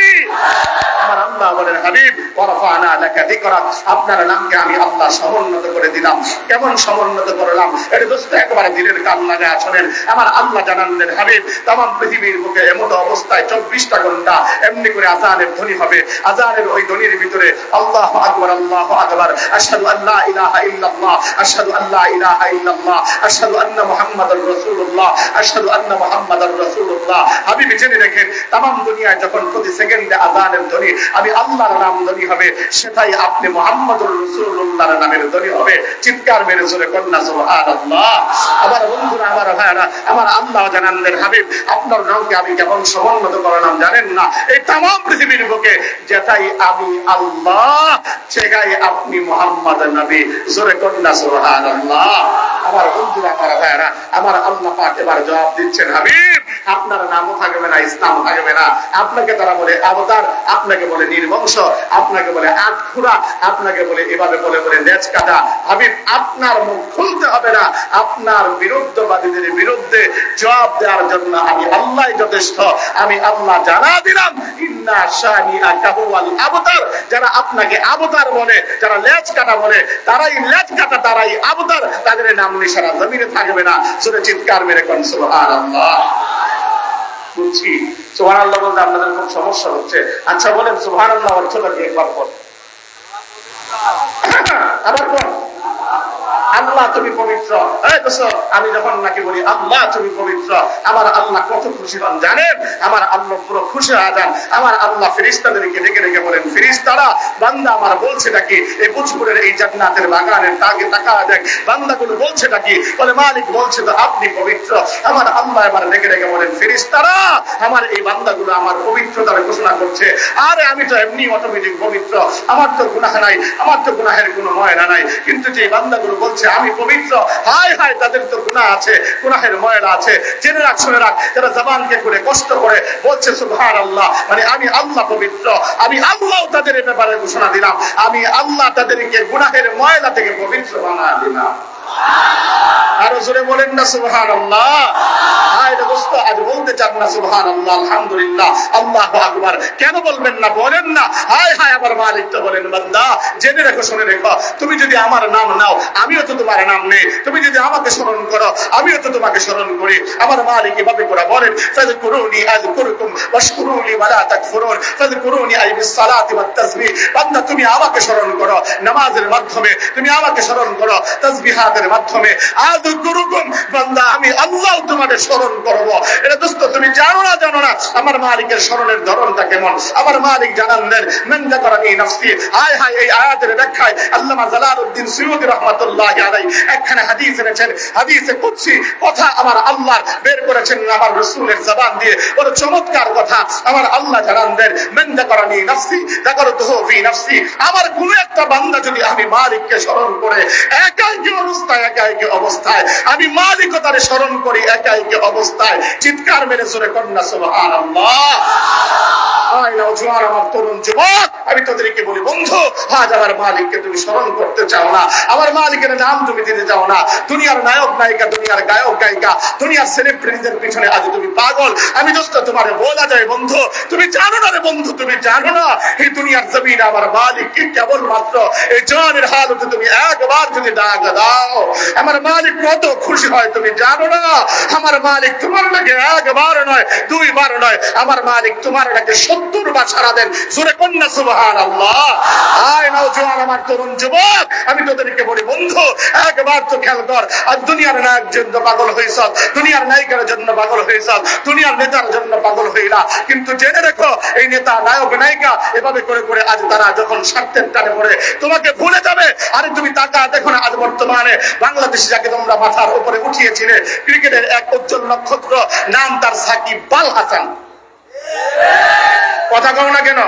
S1: আমার আল্লাহ বলেন, হাবিব ওয়ারফা'না লাকা যিকরাক, আপনার নামকে আমি আল্লাহ সমুন্নত করে দিলাম। কেমন সমুন্নত করলাম? এটা দোস্ত একবারে দিলের কান লাগায় শুনেন। আমার আল্লাহ জানালেন, হাবিব তামাম পৃথিবীর বুকে এমন অবস্থায় 24টা ঘন্টা এমনি করে আযানের ধ্বনি হবে। আযানের ওই ধ্বনির ভিতরে আল্লাহু আকবার, আল্লাহু আকবার, আশহাদু আল্লা ইলাহা ইল্লাল্লাহ, আশহাদু আল্লা ইলাহা ইল্লাল্লাহ, আশহাদু আন্না মুহাম্মাদুর রাসূলুল্লাহ, আশহাদু আন্না মুহাম্মাদুর রাসূলুল্লাহ। হাবিব জেনে রেখেন, তামাম দুনিয়ায় যখন প্রতি সেকেন্ডে আযানের ধ্বনি আমি আল্লাহর নাম ধ্বনি হবে, সেটাই আপনি মুহাম্মাদুর রাসূলুল্লাহর নামের ধ্বনি হবে। চিৎকার মেরে জোরে কন্যা সুবহানাল্লাহ। আমার বন্ধুরা, আমার ভাইরা, আমার আল্লাহ জানালেন, হাবিব আপনার নামকে আমি কেমন সমুন্নত করলাম জানেন না? এই তামাম পৃথিবীর বুকে যেটাই আমি আল্লাহ, সেটাই আপনি মুহাম্মদ নবী। জোরে কন্যা সুবহানাল্লাহ। আমার বন্ধুরা, আমার ভাইরা, আমার আল্লাহ পাক এবার জবাব দিচ্ছেন, হাবিব আপনার নামও থাকবে না, ইসলাম থাকবে না। আপনাকে তারা বলে অবতার, আপনাকে বলে নির্বংশ, আপনাকে বলে আটখুরা, আপনাকে বলে এভাবে বলে বলে লেজ কাটা। হাবিব আপনার মুখ খুলতে হবে না, আপনার বিরুদ্ধবাদীদের বিরুদ্ধে জবাব দেওয়ার জন্য আমি আল্লাহ যথেষ্ট। আমি আল্লাহ জানা দিলাম, ইন্না শানিআকা হুয়াল আবতার। যারা আপনাকে আবতার বলে, যারা লেজ কাটা বলে, তারাই লেজ কাটা, তারাই আবতার, তাদের নাম নিশানা জমিনে থাকবে না। জোরে চিৎকার মেরে কোন সুবহানাল্লাহ। বুঝছি সুবহানাল্লাহ বলতে আপনাদের খুব সমস্যা হচ্ছে। আচ্ছা বলেন সুবহানাল্লাহ অর্থটা কি একবার বল। আবার বল, আল্লাহ তুমি পবিত্র। আমি যখন নাকি বলি আল্লাহ তুমি পবিত্র, আমার আল্লাহ কত খুশি হন জানেন? আমার আল্লাহ পুরো খুশি হয়ে যান। আমার আল্লাহ ফেরেশতাদেরকে ডেকে ডেকে বলেন, ফেরেশতারা বান্দা আমার বলছেটা কি? এই বুঝপুরের এই জান্নাতের বাগানের তাকে তাকায় দেখ, বান্দাগুলো বলছেটা কি? বলে মালিক বলছে তো আপনি পবিত্র। আমার আল্লাহ এবার ডেকে ডেকে বলেন, ফেরেশতারা আমার এই বান্দাগুলো আমার পবিত্রতার ঘোষণা করছে। আরে আমি তো এমনি অটোমেটিক পবিত্র, আমার তো গুনাহ নাই, আমার তো গুনাহের কোনো ময়লা নাই, কিন্তু যে বান্দাগুলো বলছে আমি পবিত্র, হায় হায় তাদের তো গুনাহ আছে, গুনাহের ময়লা আছে। জেনে রাখ, শুনে রাখ, যারা জবানকে করে কষ্ট করে বলছে সুবহানাল্লাহ, মানে আমি আল্লাহ পবিত্র, আমি আল্লাহ তাদের ব্যাপারে ঘোষণা দিলাম, আমি আল্লাহ তাদেরকে গুনাহের ময়লা থেকে পবিত্র বানায় দিলাম। আরো জোরে বলেন না সুবহানাল্লাহ। দোস্ত আজ বলতে চান না সুবহানাল্লাহ, আলহামদুলিল্লাহ, আল্লাহু আকবার, কেন বলবেন না? বলেন না হায় হায় আমার মালিক তো বলেন বান্দা জেনে রেখো, শুনে রেখো, তুমি যদি আমার নাম নাও আমিও তো তোমার নাম নেই, তুমি যদি আমাকে স্মরণ করো আমিও তো তোমাকে স্মরণ করি। আমার মালিক এভাবে করে বলেন ফাযকুরুনি আযকুরুকুম ওয়াশকুরুলি ওয়ালা তাকফুরুন ফাযকুরুনি আই বিসসালাতি ওয়াত তাসবিহ। বান্দা তুমি আমাকে স্মরণ করো নামাজের মাধ্যমে, তুমি আমাকে স্মরণ করো তাসবিহাতের মাধ্যমে। আযকুরুকুম, বান্দা আমি আল্লাহ তোমাকে স্মরণ করব। এটা দোস্ত তুমি জানো না আমার মালিকের স্মরণের ধরনটা কেমন? আমার মালিক জানান দেন মান যাকারানি নাফসি। হায় হায় এই আয়াতের ব্যাখ্যায় আল্লামা জালালউদ্দিন সুয়ুতী রাহমাতুল্লাহি আলাইহি একখানা হাদিস এনেছেন, হাদিসে কুদসি কথা আমার আল্লাহ বের করেছেন আমার রাসূলের জবান দিয়ে। বড় চমৎকার কথা আমার আল্লাহ জানান দেন মান যাকারানি নাফসি যাকারতুহু ফি নাফসি। আমার কোন একটা বান্দা যদি আমি মালিককে স্মরণ করে একাকী অবস্থায় আমি মালিকতারে স্মরণ করি একাকী অবস্থায়, চিৎকার মেরে জোরে কন্যা সুবহানাল্লাহ। আমার তরুণ যুবক আমি তোদেরকে বলি বন্ধু, আজ আমার মালিককে তুমি স্মরণ করতে চাও না, আমার মালিকের নাম তুমি দিতে চাও না, দুনিয়ার নায়ক নায়িকা, দুনিয়ার গায়ক গায়িকা, দুনিয়ার সেলিব্রিটিদের পিছনে আজ তুমি পাগল। আমি দোস্ত তোমারে বলা যায় বন্ধু তুমি জানো না রে বন্ধু, তুমি জানো না এই দুনিয়ার জমিনে আমার মালিককে কেবলমাত্র এই জানের হালতে তুমি একবার যদি ডাক দাও আমার মালিক কত খুশি হয় তুমি জানো না। আমার মালিক তোমার লাগে একবার নয় দুইবার নয়, আমার মালিক তোমার লাগে 70 বার সারা দেন। জোরে কন্যা সুবহানাল্লাহ। আয় নওজোয়ান আমার তরুণ যুবক আমি তোদেরকে বলি বন্ধু একবার তো খেয়াল কর, আর দুনিয়ার নায়কের জন্য পাগল হয়েছ, দুনিয়ার নায়িকার জন্য পাগল হয়েছ, দুনিয়ার নেতার জন্য পাগল হইলা, কিন্তু জেনে রেখো এই নেতা নায়ক নায়িকা এভাবে করে করে আজ তারা যখন স্বার্থের টানে পড়ে তোমাকে ভুলে যাবে। আরে তুমি টাকা দেখো না, আজ বর্তমানে বাংলাদেশ যাকে তোমরা মাথার উপরে উঠিয়েছিলে ক্রিকেটের এক উজ্জ্বল নক্ষত্র, নাম তার সাকিব আল হাসান। কথা কও না কেন?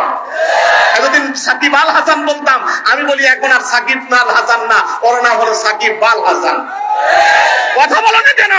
S1: এতদিন সাকিব আল হাসান বলতাম, আমি বলি এখন আর সাকিব আল হাসান না, ওর নাম হলো সাকিব আল হাসান। কথা বলো না কেন?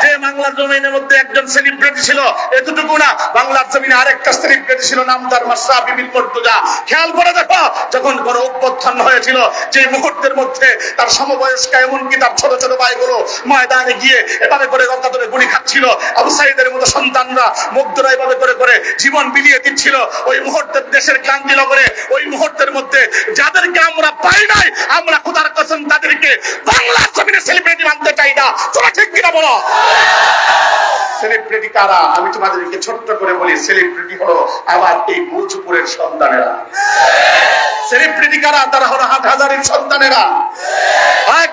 S1: যে বাংলার জমিনের মধ্যে একজন সেলিব্রিটি ছিল এতটুকু না, বাংলার জমিনে আরেকটা সেলিব্রিটি ছিল নাম তার মাশরাফি বিন মুর্তজা। খেয়াল করে দেখো যখন কোন অভ্যুত্থান হয়েছিল যে মুহূর্তের মধ্যে তার সমবয়স্ক এমনকি তার ছোট ছোট ভাইগুলো ময়দানে গিয়ে এভাবে করে রক্তাক্ত গুলি খাচ্ছিল, আবু সাইদের মতো সন্তানরা মুগ্ধরা এভাবে করে করে জীবন বিলিয়ে দিচ্ছিল, ওই মুহূর্তের দেশের ক্লান্তি নগরে ওই মুহূর্তের মধ্যে যাদেরকে আমরা পাই নাই আমরা খোদার কসম তাদেরকে বাংলার জমিনে সেলিব্রিটি মানতে চাই না। তোমরা ঠিক কিনা বলো? সেলিব্রিটি কারা? আমি তোমাদেরকে ছোট্ট করে বলি, সেলিব্রিটি হলো আবার এই ভোজপুরের সন্তানেরা। সেলিব্রিটি কারা? তারা হলো হাটহাজারীর সন্তানেরা।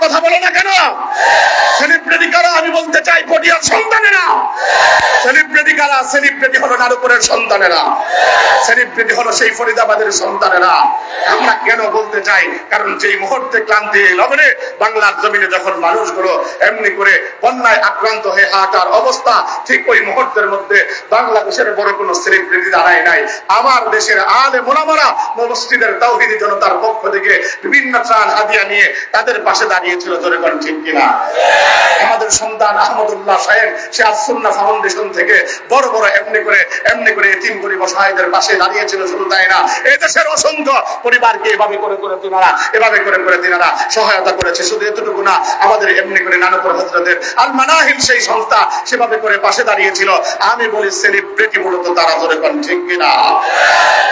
S1: কথা বলো না কেন? সেলিব্রিটি কারা? আমি বলতে চাই পটিয়ার সন্তানেরা। সেলিব্রিটি কারা? সেলিব্রিটি হলো নারুপুরের সন্তানেরা, সেলিব্রিটি হলো সেই ফরিদাবাদের সন্তানেরা। আমরা কেন বলতে চাই? কারণ যেই মুহূর্তে ক্লান্তি লগ্নে বাংলার জমিনে যখন মানুষগুলো এমনি করে বন্যায় আক্রান্ত হয়ে হাহাকার অবস্থা, ঠিক ওই মুহূর্তের মধ্যে বাংলাদেশের বড় কোনো সেলিব্রিটি দাঁড়ায় নাই। আমার দেশের আলেম ওলামারা মসজিদের তাওহীদি জনতার পক্ষ থেকে বিভিন্ন ত্রাণ হাদিয়া নিয়ে তাদের পাশে দাঁড়িয়েছিল। জোরে বলেন ঠিক কিনা? আমাদের সন্তান আহমদুল্লাহ সাহেব সে আস-সুন্নাহ ফাউন্ডেশন থেকে বড় বড় এমনি করে এতিম গরিব অসহায়দের পাশে দাঁড়িয়েছিল। শুধু তাই না, এই দেশের অসংখ্য পরিবারকে এভাবে করে তিনারা সহায়তা করেছে। শুধু এতটুকু না, আমাদের এমনি করে নানপুর হযরতের আল মানাহিল সেই সংস্থা সেভাবে করে পাশে দাঁড়িয়েছিল। আমি বলি সেলিব্রিটি মূলত তারা। জোরে বলেন ঠিক কিনা?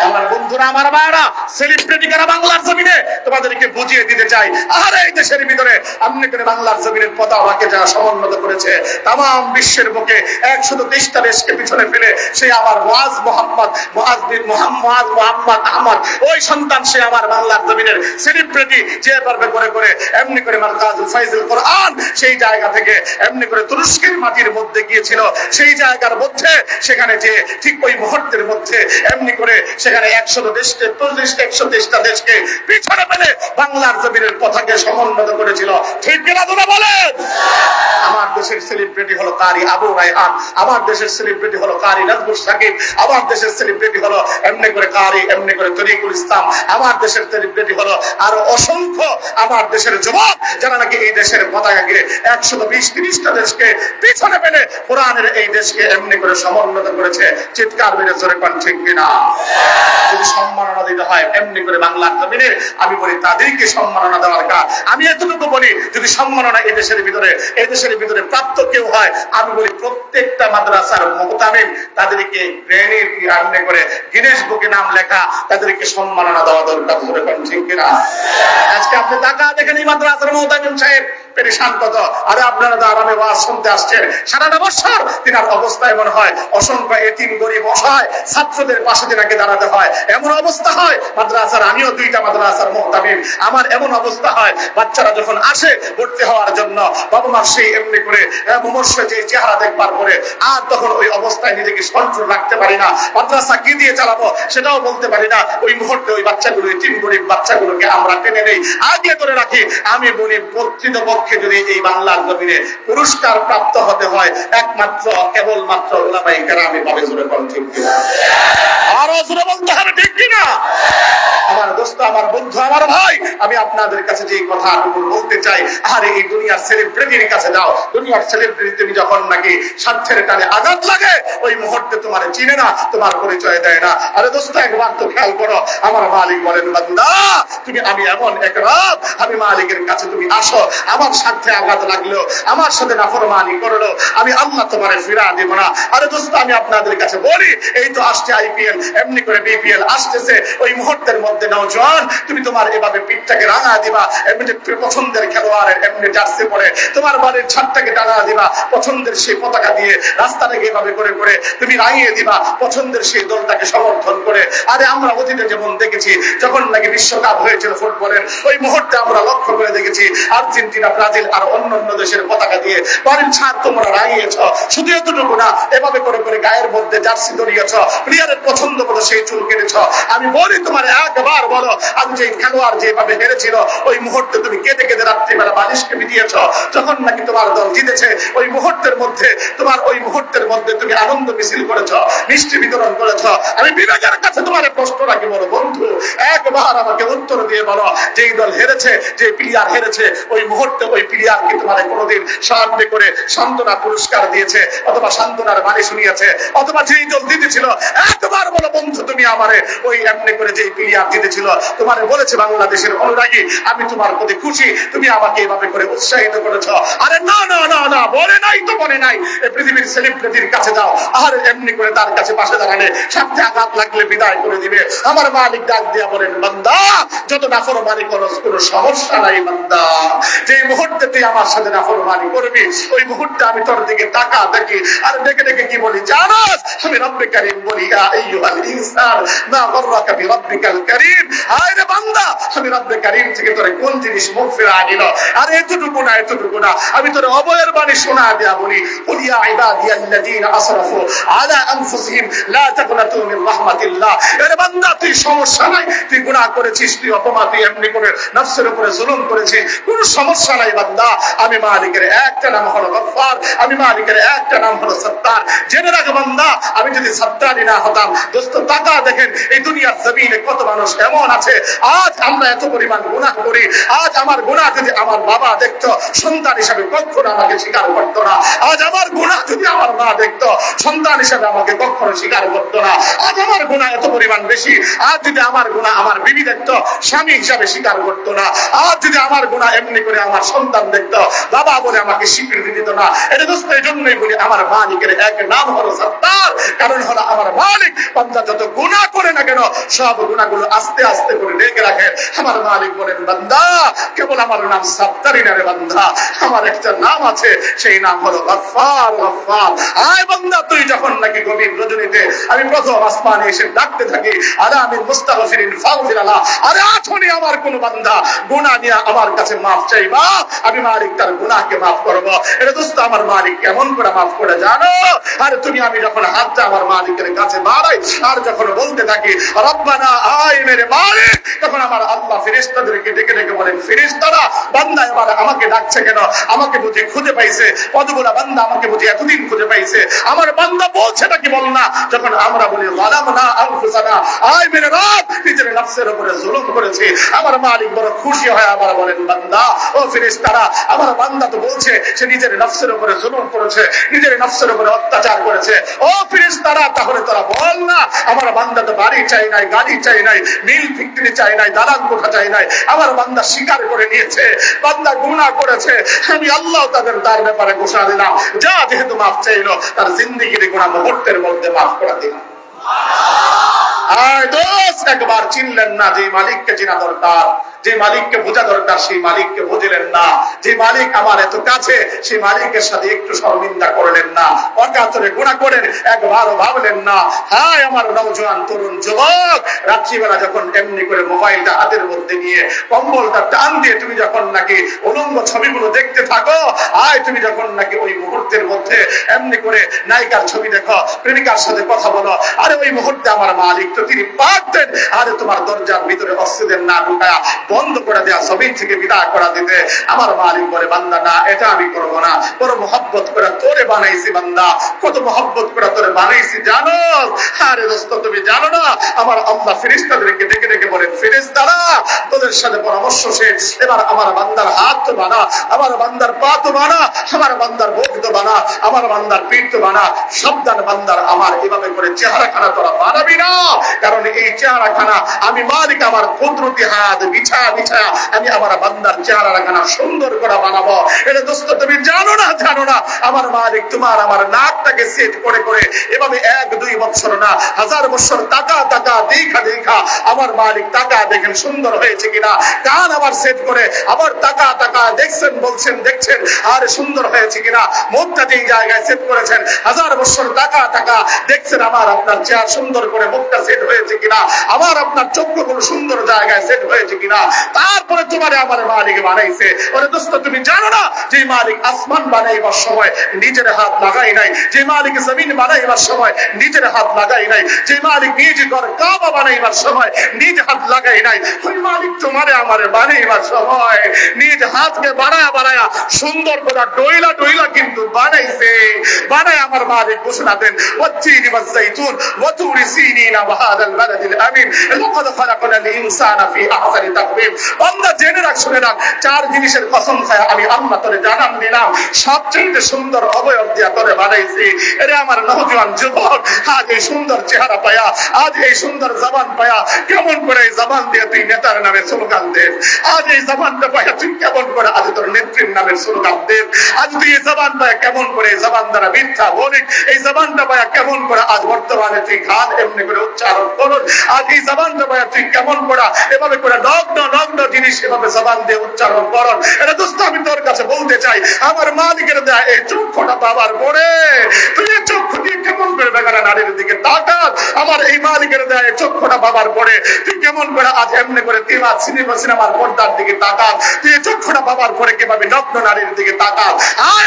S1: আমার বন্ধুরা আমার ভাইরা, সেলিব্রিটি কারা বাংলার জমিনে তোমাদেরকে বুঝিয়ে দিতে চাই। আর এই দেশের ভিতরে এমনি করে বাংলার জমিনের পতাকাকে যারা সমুন্নত করেছে তাম বিশ্বের বুকে 123টা দেশকে পিছনে ফেলে সে আমার মুআজ মোহাম্মদ আহমদ ওই সন্তান, সে আমার বাংলার জমিনের সেলিব্রিটি। যে পারবে করে করে এমনি করে মারকাজুল ফাইজুল কোরআন সেই জায়গা থেকে এমনি করে তুরস্কের মাটির মধ্যে গিয়েছিল, সেই জায়গার মধ্যে সেখানে যে ঠিক ওই মুহূর্তের মধ্যে এমনি করে সেখানে 123টা দেশকে পিছনে ফেলে বাংলার জমিনের পতাকাকে সমুন্নত করেছিল। ঠিক কিনা তোমরা বলেন? আমার দেশের সেলিব্রিটি হলো কারি আবু রায়হান, আমার দেশের সেলিব্রিটি হলো কারি নাজমুল সাকিব, আমার দেশের সেলিব্রিটি হলো এমনি করে কারি এমনি করে তরিকুল ইসলাম, আমার দেশের সেলিব্রিটি হলো আরো অসংখ্য আমার দেশের যুবক যারা নাকি এই দেশের পতাকাকে 120-30টা দেশকে পিছনে ফেলে কোরআনের এই দেশকে এমনি করে সমুন্নত করেছে। চিৎকার মেরে জোরে কোন ঠিক কিনা? যদি সম্মাননা দিতে হয় এমনি করে বাংলার জমিনে। আমি বলি তাদেরকে সম্মাননা দেওয়ার কাজ। আমি এতটুকু বলি, যদি সম্মাননা এদেশের ভিতরে প্রাপ্ত কেউ হয়, আমি বলি প্রত্যেকটা মাদ্রাসার মুহতামিম তাদেরকে এমনি করে গিনেস বুকে নাম লেখা, তাদেরকে সম্মাননা দেওয়া দরকার। ঠিক কিনা? আজকে আপনি টাকা দেখেন এই মাদ্রাসার মুহতামিম সাহেব পেরেশান কত। আরে আপনারা তো আরামে ওয়াজ শুনতে আসছেন সারাটা বছর, তিনার অবস্থা এমন হয়, অসংখ্য এতিম গরিব অসহায় ছাত্রদের পাশে তিনাকে দাঁড়াতে হয়। এমন অবস্থা হয় মাদ্রাসার, আমিও 2টা মাদ্রাসার মুহতামিম, আমার এমন অবস্থা হয় বাচ্চারা যখন আসে ভর্তি হওয়ার জন্য, বাবা মার সেই এমনি করে মুমূর্ষ যে চেহারা দেখবার পরে আর তখন ওই অবস্থায় নিজেকে কন্ট্রোল রাখতে পারি না। মাদ্রাসা কি দিয়ে চালাবো সেটাও বলতে পারি না। ওই মুহূর্তে ওই বাচ্চাগুলো, এতিম গরিব বাচ্চাগুলোকে আমরা টেনে নেই, আগলে করে রাখি। আমি বলি প্রকৃতপক্ষে যদি এই বাংলার জমিনে পুরস্কার প্রাপ্ত হতে হয় একমাত্র কেবলমাত্র উলামায়ে কেরামে পাবে। জোরে বল ঠিক কিনা? আরো জোরে বলতে হবে ঠিক কিনা? আমার দোস্ত, আমার বন্ধু, আমার ভাই, আমি আপনাদের কাছে যে কথাটুকু বলতে চাই, আরে এই দুনিয়ার সেলিব্রিটির কাছে যাও, দুনিয়ার সেলিব্রিটি তুমি যখন নাকি স্বার্থের টানে আঘাত লাগে ওই মুহূর্তে তোমার চিনে না, তোমার পরিচয় দেয় না। আরে দোস্ত একবার তো খেয়াল করো, আমার মালিক বলেন বান্দা তুমি, আমি এমন এক রাত, আমি মালিকের কাছে তুমি আসো, আমার স্বার্থে আঘাত লাগলো, আমার সাথে নাফরমানি করলো, আমি আল্লাহ তোমারে ফিরা দেব না। আরে দোস্ত আমি আপনাদের কাছে বলি, এই তো আসছে আইপিএল, এমনি করে বিপিএল আসতেছে, ওই মুহূর্তের মধ্যে নওজোয়ান তুমি তোমার এভাবে পিঠটাকে রাঙা দিবা, এমনি পছন্দের খেলোয়াড়ের এমনি জার্সি পরে তোমার বাড়ির ছাদটাকে টানা দিবা, পছন্দের সেই পতাকা দিয়ে রাস্তাটাকে এভাবে করে করে তুমি রাঙিয়ে দিবা, পছন্দের সেই দলটাকে সমর্থন করে। আরে আমরা অতীতে যেমন দেখেছি, যখন নাকি বিশ্বকাপ হয়েছিল ফুটবলের, ওই মুহূর্তে আমরা লক্ষ্য করে দেখেছি আর্জেন্টিনা, ব্রাজিল আর অন্যান্য দেশের পতাকা দিয়ে বাড়ির ছাদ তোমরা রাঙিয়েছ। শুধু এতটুকু না, এভাবে করে করে গায়ের মধ্যে জার্সি ধরিয়েছ, প্লেয়ারের পছন্দ মতো সেই চুল কেটেছ। আমি বলি তোমার একবার বলো, আমি যে খেলোয়াড় যেভাবে হেরেছিল ওই মুহূর্তে তুমি কেঁদে কেঁদে রাত্রিবেলা বালিশকে বিধিয়েছ। যখন নাকি তোমার দল জিতেছে ওই মুহূর্তের মধ্যে তুমি আনন্দ মিছিল করেছ, মিষ্টি বিতরণ করেছ। আমি বিবেকের কাছে তোমার প্রশ্ন রাখি, বলো বন্ধু একবার আমাকে উত্তর দিয়ে বলো, যেই দল হেরেছে, যে প্লেয়ার হেরেছে, ওই মুহূর্তে ওই প্লেয়ার কি তোমার কোনোদিন সাহায্য করে সান্ত্বনা পুরস্কার দিয়েছে অথবা সান্ত্বনার বাণী শুনিয়েছে? অথবা যেই দল জিতেছিল একবার বলো বন্ধু তুমি আমারে, ওই এমনি করে যেই প্লেয়ার জিতেছিল তোমারে বলেছে বাংলাদেশের অনুরাগী আমি তোমার প্রতি খুশি, তুমি আমাকে এভাবে করে উৎসাহিত করেছ? আরে না না না না, বলে নাই তো বলে নাই। এই পৃথিবীর সেলিব্রিটির কাছে যাও, আর এমনি করে তার কাছে পাশে দাঁড়ালে সাথে আঘাত লাগলে বিদায় করে দিবে। আমার মালিক ডাক দিয়া বলেন বান্দা যত নাফরমানি করো কোনো সমস্যা নাই বান্দা, যে মুহূর্তে তুই আমার সাথে নাফরমানি করবি ওই মুহূর্তে আমি তোর দিকে তাকা দেখি, আর ডেকে ডেকে কি বলি জানাস? আমি রব্বে কারীম বলি, ইয়া আইয়ুহাল ইনসান মা গররাকা বিরাব্বিকাল কারীম। আরে বান্দা আমি রব্বে কারীম থেকে তোরে কোন জিনিস মুখ ফেরা দিল? আর এতটুকু না, আমি তোরে অবয়ের বাণী শোনা দেয়া বলি, কুল ইয়া ইবাদিয়াল্লাযীনা আসরাফু আলা আনফুসিহিম লা তাকনাতু মির রাহমাতিল্লাহ। আরে বান্দা তুই সমস্যা নাই, তুই গুনাহ করেছিস, তুই অপরাধ, তুই এমনি করে নফসের উপরে জুলুম করেছিস, কোনো সমস্যা নাই বান্দা। আমি মালিকের একটা নাম হলো গফফার, আমি মালিকের একটা নাম হলো সত্তার। জেনে রাখ বান্দা, আমি যদি সত্তারই না হতাম, দোস্ত টাকা দেখেন এই দুনিয়ার জমিনে কত মানুষ এমন আছে, আজ আমরা এত পরিমাণ গুনাহ করি, আজ আমার গুনাহ যদি আমার বাবা দেখতো সন্তান হিসাবে কখনো আমাকে স্বীকার করতো না, আজ আমার গুনাহ যদি আমার মা দেখতো সন্তান হিসাবে আমাকে কখনো স্বীকার করতো না, আজ আমার গুনাহ এত পরিমাণ বেশি, আজ যদি আমার গুনাহ আমার বিবি দেখতো স্বামী হিসাবে স্বীকার করতো না, আজ যদি আমার গুনাহ এমনি করে আমার সন্তান দেখতো বাবা বলে আমাকে স্বীকৃতি দিত না। এটা দোস্ত এই জন্যই বলি আমার মালিকের এক নাম হলো সত্তার, কারণ হলো আমার মালিক বান্দা যত গুনাহ করে না কেন সব গুনাহগুলো আস্তে আস্তে করে রেখে রাখেন। আমার মালিক বলেন বান্দা কেবল আমার নাম সত্তারই না রে বান্দা, আমার একটা নাম আছে, সেই নাম হলো গফফার। গফফার আয় বান্দা তুই যখন নাকি গভীর রজনীতে আমি প্রথম আসমানে এসে ডাকতে থাকি, আরে আমি মুস্তাগফিরিন ফাগফির আল্লাহ, আরে আঠনি আমার কোন বান্দা গুনাহ নিয়ে আমার কাছে মাফ চাইবা, আমি মালিক তার গুনাহকে মাফ করব। এটা দোস্ত আমার মালিক কেমন করে মাফ করে জানো? আরে তুমি আমি যখন হাতটা আমার মালিকের কাছে বাড়াই আর যখন বলতে থাকি রব্বানা আয় মেরে মালিক তখন আমার আল্লাহ ফেরেশতাদেরকে ডেকে ডেকে বলেন, ফেরেশতারা বান্দা এবার আমাকে ডাকছে কেন? আমাকে বুঝি খুঁজে পাইছে? কতগুলা বান্দা আমাকে বুঝি এতদিন খুঁজে পাইছে? আমার বান্দা বলছেটা কি বল না? যখন আমরা বলি যালামনা আনফুসানা, আয় মেরে রব, নিজের নফসের উপরে জুলুম করেছে, আমার মালিক বড় খুশি হয় আবার বলেন, বান্দা ও ফেরেশতারা, আমার বান্দা তো বলছে সে নিজের নফসের উপরে জুলুম করেছে, নিজের নফসের উপরে অত্যাচার করেছে। ও ফেরেশতারা, তাহলে তোরা বল না, আমার বান্দা তো বাড়ি চাই নাই, গাড়ি চাই নাই, মিল ফ্যাক্টরি চাই নাই, দালান কোঠা চাই নাই, আমার বান্দা স্বীকার করে নিয়েছে বান্দা গুনাহ করেছে। আমি আল্লাহ তার ব্যাপারে ঘোষণা দিলাম, যা যেহেতু মাফ চাইলো, তার জিন্দেগির গুনাহ মুহূর্তের মধ্যে মাফ করে দিলাম। আর দোস্ত একবার চিনলেন না যে মালিককে চেনা দরকার, যে মালিককে বোঝা দরকার, সেই মালিককে বুঝলেন না। যে মালিক আমার এত কাছে, সেই মালিকের সাথে একটু শর্মিন্দা করলেন না, অকাতরে গুনাহ করেন একবারও ভাবলেন না। হায় আমার নওজোয়ান তরুণ যুবক, রাত্রিবেলা যখন এমনি করে মোবাইলটা হাতের মধ্যে নিয়ে কম্বলটা টান দিয়ে তুমি যখন নাকি উলঙ্গ ছবিগুলো দেখতে থাকো, আয় তুমি যখন নাকি ওই মুহূর্তের মধ্যে এমনি করে নায়িকার ছবি দেখো, প্রেমিকার সাথে কথা বলো, আরে ওই মুহূর্তে আমার মালিক তো তিনি পারতেন আরে তোমার দরজার ভিতরে অক্সিজেন না ঢুকায়া বন্ধ করে দেয়া, ছবি থেকে বিদায় করা দিতে। আমার মালিক বলে, বান্দা না, এটা আমি করবো না, বড় মহব্বত করে তোরে বানাইছি বান্দা, কত মহব্বত করে তোরে বানাইছি জানো? আরে দোস্ত তুমি জানো না, আমার আল্লাহ ফেরেশতাদেরকে ডেকে ডেকে বলেন, ফেরেশতারা তোদের সাথে পরামর্শ শেষ, এবার আমার বান্দার হাত তো বানা, আমার বান্দার পা তো বানা, আমার বান্দার মুখ তো বানা, আমার বান্দার পিঠ তো বানা। সাবধান বান্দার, আমার এভাবে করে চেহারা খানা তোরা বানাবি না, কারণ এই চেহারা খানা আমি মালিক আমার কুদরতি হাত বিছা বিছা আমি আমার বান্দার চেহারা খানা সুন্দর করে বানাবো। এটা দোস্ত তুমি জানো না, জানো না আমার মালিক তোমার আমার নাকটাকে সেট করে করে এভাবে 1-2 বছর না 1000 বছর টাকা টাকা দেখা দেখা আমার মালিক টাকা দেখেন সুন্দর হয়েছে কিনা, কান আবার সেট করে আবার টাকা টাকা দেখছেন, বলছেন দেখছেন আর সুন্দর হয়েছে কিনা, মুখটা যেই জায়গায় সেট করেছেন 1000 বছর টাকা টাকা দেখছেন আমার আপনার চেহারা সুন্দর করে মুখটা সেট হয়েছে কিনা, আমার আপনার চক্ষুগুলো সুন্দর জায়গায় সেট হয়েছে কিনা, তারপরে তোমারে আমার মালিক বানাইছে। ওরে দোস্ত তুমি জানো না, যে মালিক আসমান বানাইবার সময় নিজের হাত লাগাই নাই, যে মালিক জমিন বানাইবার সময় নিজের হাত লাগাই নাই, যে মালিক নিজ ঘর কাবা বানাইবার সময় নিজ হাত লাগাই নাই, ওই মালিক তোমারে আমারে বানাইবার সময় নিজ হাতকে বাড়ায়া বাড়ায়া সুন্দর করে ডইলা ডইলা কিন্তু বানাইছে। বানায় আমার মালিক ঘোষণা দেন, ওয়াত্তিনি ওয়াজ্জাইতুন ওয়াতুরি সিনিনা ওয়া হাদাল বালাদিল আমিন লাকাদ খালাকনাল ইনসানা ফি আহসানি তাকওয়িম। বান্দা জেনে রাখ, শুনে রাখ, 4 জিনিসের কসম খায় আমি আল্লাহ তোরে জানান দিলাম, সবচেয়ে সুন্দর অবয়ব দিয়া তোরে বানাইছি। এরে আমার নওজোয়ান যুবক, আজ এই সুন্দর চেহারা পায়া, আজ এই সুন্দর জবান পায়া, কেমন করে এই জবান দিয়ে তুই নেতার নামে স্লোগান দে? আজ এই জবানটা পায়া তুই কেমন করে আজ তোর নেত্রীর নামে স্লোগান দে? আজ তুই এই জবান পায়া কেমন করে এই জবান দ্বারা মিথ্যা বলিস? এই জবানটা পায়া কেমন করে আজ বর্তমানে তুই গান এমনি করে উচ্চারণ করুন? আজ এই জবানটা পায়া তুই কেমন করে এভাবে করে নগ্ন নগ্ন জিনিস এভাবে জবান দিয়ে উচ্চারণ করুন? এটা দোস্ত আমি তোর কাছে বলতে চাই, আমার মালিকের দেয়া এই চক্ষুটা বাবার পরে তুই এই চক্ষু দিয়ে কেমন করে বেগানা নারীর দিকে তাকাস? আমার এই মালিকের দেয়া এই চক্ষুটা বাবার পরে তুই কেমন করে আজ এমনি করে তিলাত সিনেমার পর্দার দিকে তাকাস? তুই এই চক্ষুটা বাবার পরে কিভাবে নগ্ন নারীর দিকে তাকাস?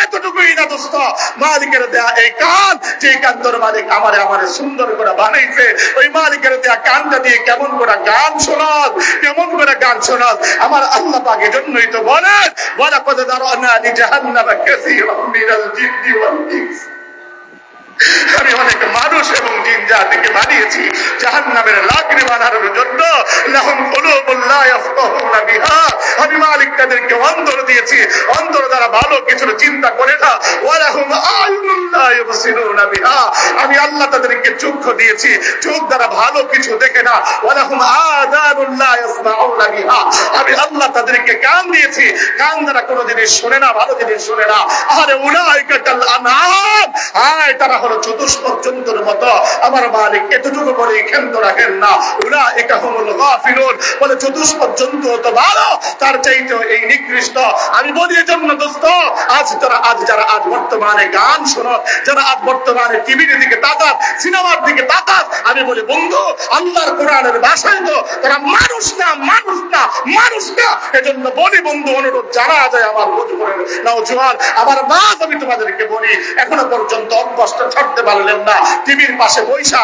S1: এতটুকুই না দোস্ত, মালিকের দেয়া এই কান, যে কান তোর মালিক আমারে আমারে সুন্দর করে বানাইছে, ওই মালিকের দেয়া কানটা দিয়ে কেমন করে গান শোনাস, কেমন করে গান শোনাস? আমার আল্লাহ পাক এজন্যই তো বলেন, ওয়ালাকাদ যারানা লিজাহান্নামা কাসীরাম মিনাল জিন্নি ওয়াল ইনস। আমি অনেক মানুষ এবং জিন জাতিকে বানিয়েছি জাহান্নামের লাকড়ি বানানোর জন্য। লাহুম কুলুবুন লা ইয়াফকাহুনা বিহা, আমি মালিক তাদেরকে অন্তর দিয়েছি, অন্তর দ্বারা ভালো কিছু চিন্তা করে না। ওয়া লাহুম আয়ুনুন লা ইউবসিরুনা বিহা, আমি আল্লাহ তাদেরকে চক্ষু দিয়েছি, চোখ দ্বারা ভালো কিছু দেখে না। ওয়া লাহুম আযানুন লা ইয়াসমাউনা বিহা, আমি আল্লাহ তাদেরকে কান দিয়েছি, কান দ্বারা কোনো জিনিস শুনে না, ভালো জিনিস শুনে না। আরে উলাইকা কাল আনআম, আয় তারা চতুষ্পদ জন্তুর মতো। আমার মালিক এতটুকু বলে ক্ষান্ত রাখেন না, উলাইকা হুমুল গাফিলুন, বলে চতুষ্পদ জন্তু তো ভালো, তার চাইতে এই নিকৃষ্ট। আমি বলি এজন্য দোস্ত, আজ যারা আজ বর্তমানে গান শোনো, যারা আজ বর্তমানে টিভির দিকে তাকাত, সিনেমার দিকে তাকাত, আমি বলি বন্ধু আল্লাহর কোরআনের ভাষায় তো তারা মানুষ না, মানুষ না, মানুষ না। এজন্য বলি বন্ধু, অনুরোধ জানা যায় আমার বুঝ করে নাও জোয়ার আমার মা, আমি তোমাদেরকে বলি এখনো পর্যন্ত অভ্যস্ত ছাড়তে পারলেন না, টিভির পাশে বৈশা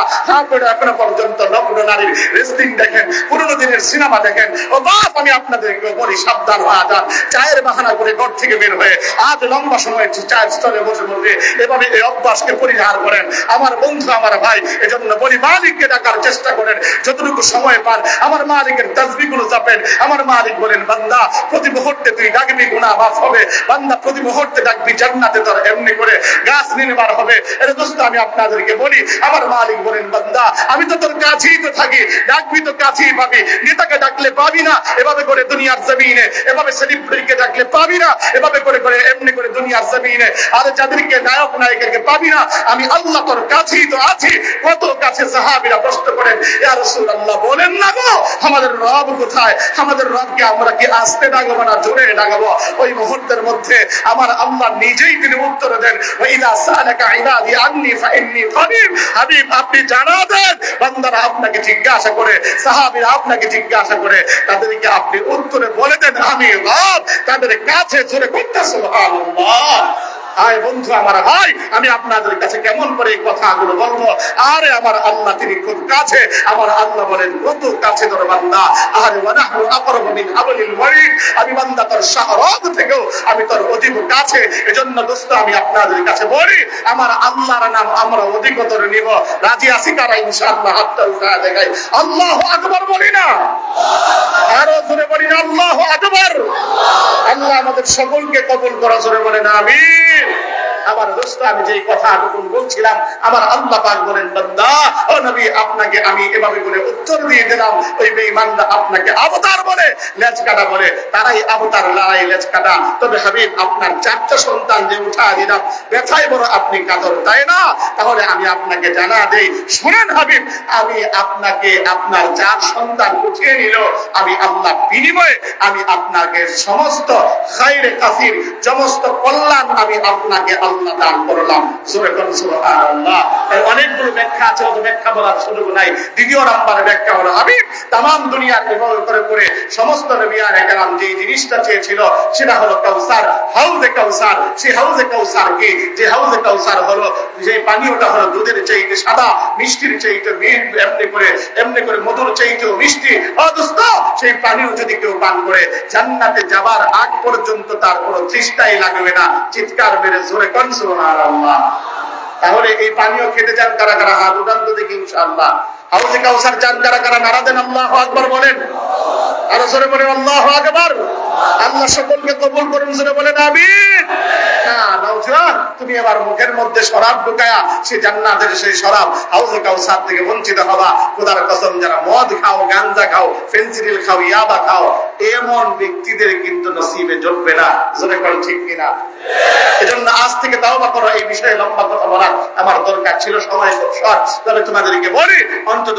S1: এখনো পর্যন্ত নগ্ন নারীর রেসলিং দেখেন, পুরোনো দিনের সিনেমা দেখেন। ও বাপ, আমি আপনাদেরকে বলি সাবধান হয়ে যান। চায়ের বাহানা করে ঘর থেকে বের হয়ে আজ লম্বা সময় চায়ের স্থলে বসে বসে এভাবে এই অভ্যাসকে পরিহার করেন আমার বন্ধু, আমার ভাই। এজন্য বলি মালিককে ডাকার চেষ্টা করেন যতটুকু সময় পান, আমার মালিকের তাসবিহগুলো চাপেন। আমার মালিক বলেন, বান্দা প্রতি মুহূর্তে তুই ডাকবি গুনাহ মাফ হবে, বান্দা প্রতি মুহূর্তে ডাকবি জান্নাতে তোর এমনি করে গাছ নির্মাণ হবে। এর দোস্ত আমি আপনাদেরকে বলি, আমার মালিক বলেন, বান্দা আমি তো তোর কাছেই তো থাকি, ডাকবি তো কাছেই পাবি। নেতাকে ডাকলে পাবি না এভাবে করে দুনিয়ার জমিনে, এভাবে সেলিব্রিটিকে ডাকলে পাবি না এভাবে করে করে এমনি করে দুনিয়ার জমিনে। আর যাদেরকে নায়ক নায়িকাকে পাবি না, আমি আল্লাহ তোর কাছেই তো আছি। কত কাছে সাহাবীরা প্রশ্ন করেন, ইয়া রাসূলুল্লাহ বলেন না গো আমাদের রব কোথায়? আমাদের রবকে আমরা কি আস্তে ডাকবো না জোরে ডাকবো? ওই মুহূর্তের মধ্যে আমার আল্লাহ নিজেই তিনি উত্তর দেন, ওয়া ইযা সালাকা ইবাদি আন্নী ফাইন্নী করিব। হাবিব আপনি জানা দেন, বান্দারা আপনাকে জিজ্ঞাসা করে, সাহাবীরা আপনাকে জিজ্ঞাসা করে, তাদেরকে আপনি উত্তরে বলে দেন আমি রব তাদের কাছে। জোরে কইতে সুবহানাল্লাহ। আয় বন্ধু আমার ভাই, আমি আপনাদের কাছে কেমন করে এই কথাগুলো বলবো? আরে আমার আল্লাহ তিনি খুব কাছে। আমার আল্লাহ বলেন, কত কাছে তোর বান্দা। আরে ওয়া নাহনু আকরাবু মিন হাবলিল ওয়ারিদ, আমি বান্দা তোর শাহরগ থেকেও আমি তোর অধিক কাছে। এজন্য দোস্ত আমি আপনাদের কাছে বলি, আমার আল্লাহর নাম আমরা অধিকতর নিব। রাজি আছি কারা? ইনশাআল্লাহ হাতটা উঠায় দেখাই, আল্লাহু আকবার বলি না? আরো জোরে বলি না আল্লাহু আকবার? আল্লাহ আমাদের সকলকে কবুল করা, জোরে বলেন আমিন। আমার দোস্ত আমি যেই কথা বলছিলাম, আমার আল্লাহ পাক বলেন, বান্দা ও নবী আপনাকে আমি এভাবে বলে উত্তর দিয়ে দিলাম, ওই বেঈমানরা আপনাকে আবতার বলে লেজ কাটা বলে, তারাই আবতার লড়াই লেজ কাটা। তবে হাবিব আপনার 4টা সন্তান যে উঠা দিলাম, ব্যথায় বড় আপনি কাতর, তাই না? তাহলে আমি আপনাকে জানা দেই, শুনেন হাবিব, আমি আপনাকে আপনার 4 সন্তান উঠিয়ে নিল, আমি আল্লাহ বিনিময়ে আমি আপনাকে সমস্ত খায়রে কাসির, সমস্ত কল্যাণ আমি আপনাকে আল্লাহ দান করলাম। সূরা সুবহানাল্লাহ। অনেকগুলো ব্যাখ্যা আছে, অত ব্যাখ্যা বলার সুযোগ নাই। দ্বিতীয় নাম্বার ব্যাখ্যা হলো, হাবিব তামাম দুনিয়ার ইবাদত করে করে সমস্ত নবিয়ানে কেরাম যে জিনিসটা চেয়েছিল সেটা হলো কাউসার, হাউজে কাউসার। সেই হাউজে কাউসার কি? যে হাউজে কাউসার হলো যে পানীয়টা হলো দুধের চাইতে সাদা, মিষ্টির চাইতে এমনি করে মধুর চাইতেও মিষ্টি। ও দোস্ত, সেই পানীয় যদি কেউ পান করে জান্নাতে যাবার আগ পর্যন্ত তার কোনো তৃষ্ণাই লাগবে না। চিৎকার মেরে জোরে কোন সুবহানাল্লাহ। তাহলে এই পানীয় খেতে চান কারা কারা? হাত উঠান তো দেখি ইনশাআল্লাহ। হাউজে কাউসার চান কারা কারা? নারা দেন আল্লাহু আকবার বলেন। আরো জোরে বলেন আল্লাহু আকবার। আল্লাহ সকলকে কবুল করুন, জোরে বলেন আমিন। নওজোয়ান, তুমি এবার মুখের মধ্যে শরাব ঢুকায়া সে জান্নাতের সেই শরাব হাউজে কাউসার থেকে বঞ্চিত হবা। খোদার কসম, যারা মদ খাও, গাঞ্জা খাও, ফেন্সিডিল খাও, ইয়াবা খাও, এমন ব্যক্তিদের কিন্তু নসিবে জুটবে না। জোরে কোন ঠিক কিনা? এজন্য আজ থেকে তাওবা করো। এই বিষয়ে লম্বা কথা বলার আমার দরকার ছিল, সময় খুব শর্ট। তবে তোমাদেরকে বলি, অন্তত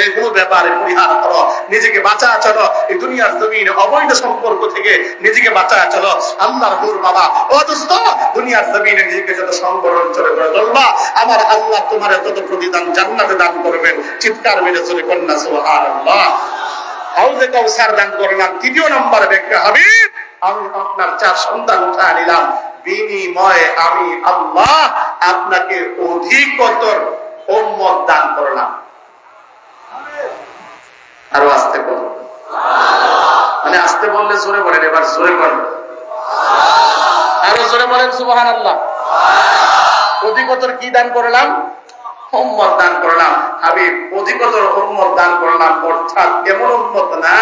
S1: এগুলো ব্যাপারে পরিহার করো, নিজেকে বাঁচা চলো। এই দুনিয়ার জমিনে অবৈধ সম্পর্ক থেকে নিজেকে বাঁচা চলো। আল্লাহর হুর বাবা, ও দোস্ত, দুনিয়ার জমিনে নিজেকে যত সংবরণ চলে করে চলবা, আমার আল্লাহ তোমার তত প্রতিদান জান্নাতে দান করবেন। চিৎকার মেরে চলে কন্যা সুবহানাল্লাহ। হাউজে কাউসার দান করলাম। তৃতীয় নম্বর ব্যাখ্যা, হাবিব আমি আপনার 4 সন্তান উঠা নিলাম, বিনিময়ে আমি আল্লাহ আপনাকে অধিকতর উম্মত দান করলাম। আরো আস্তে বলুন, মানে আস্তে বললে জোরে বলেন, এবার জোরে বলেন, আরো জোরে বলেন সুবহানাল্লাহ। অধিকতর কি দান করলাম? উম্মত দান করলাম। হাবিব অধিকতর উম্মত দান করলাম, অর্থাৎ এমন উম্মত না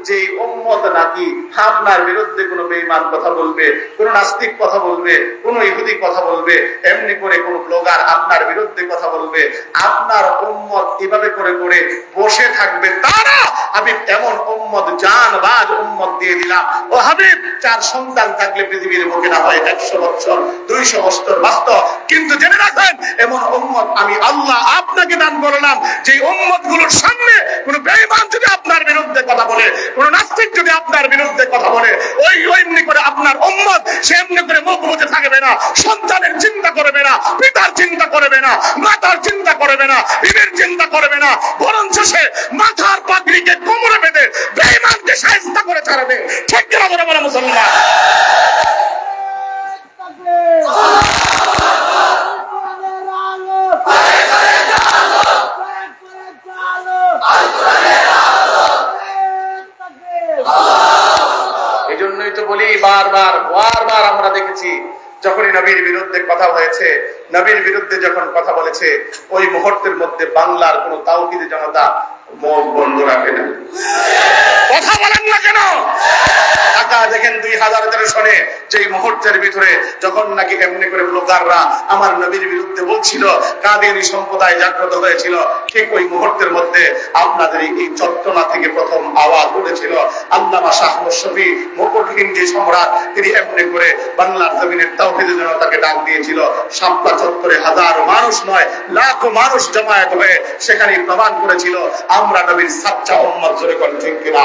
S1: যে উম্মত নাকি আপনার বিরুদ্ধে কোনো বেঈমান কথা বলবে, কোন নাস্তিক কথা বলবে, কোন ইহুদি কথা বলবে, এমনি করে কোন ব্লগার আপনার বিরুদ্ধে কথা বলবে। আপনার উম্মত এভাবে করে করে বসে থাকবে তারা। হাবিব এমন উম্মত, জানবাজ উম্মত দিয়ে দিলাম। ও হাবিব 4 সন্তান থাকলে পৃথিবীর বুকে না হয় 100 বছর, 200 বছর বাস্তব, কিন্তু জেনে রাখেন এমন উম্মত আমি আল্লাহ আপনাকে দান করলাম যে উম্মত গুলোর সামনে কোন বেঈমান যদি আপনার বিরুদ্ধে কথা বলে, কোন নাস্তিক যদি আপনার বিরুদ্ধে কথা বলে, ওই এমনি করে আপনার উম্মত সে এমনি করে মুখ বুজে থাকবে না। সন্তানের চিন্তা করবে না, পিতার চিন্তা করবে না, মাতার চিন্তা করবে না, বিবির চিন্তা করবে না, বরঞ্চ সে মাথার পাগড়িকে কোমরে বেঁধে বেঈমানকে শায়েস্তা ছাড়া দেয়। ঠিক কিনা বলে বলে মুসলমান? এই জন্যই তো বলি বারবার বারবার আমরা দেখেছি যখনই নবীর বিরুদ্ধে কথা হয়েছে, নবীর বিরুদ্ধে যখন কথা বলেছে, ওই মুহূর্তের মধ্যে বাংলার কোন তাওহীদি জনতা মুখ বন্ধ রাখে না। কথা বলেন না কেন? ঢাকা দেখেন 2013 সনে যে মুহূর্তের ভিতরে যখন নাকি এমনি করে ব্লগাররা আমার নবীর বিরুদ্ধে বলছিল, কাদিয়ানী সম্প্রদায় জাগ্রত হয়েছিল, ঠিক ওই মুহূর্তের মধ্যে আপনাদের এই চট্টলা থেকে প্রথম আওয়াজ উঠেছিল আল্লামা শাহ মুশফি মুকুট হিন্দি সম্রাট, তিনি এমনি করে বাংলার জমিনের তাওহীদি জনতাকে ডাক দিয়েছিল। শাপলা চত্বরে হাজার মানুষ নয় লাখো মানুষ জমায়েত হয়ে সেখানে প্রমাণ করেছিল আমরা নবীর সাচ্চা উম্মত। জোরে কোন ঠিক কিনা?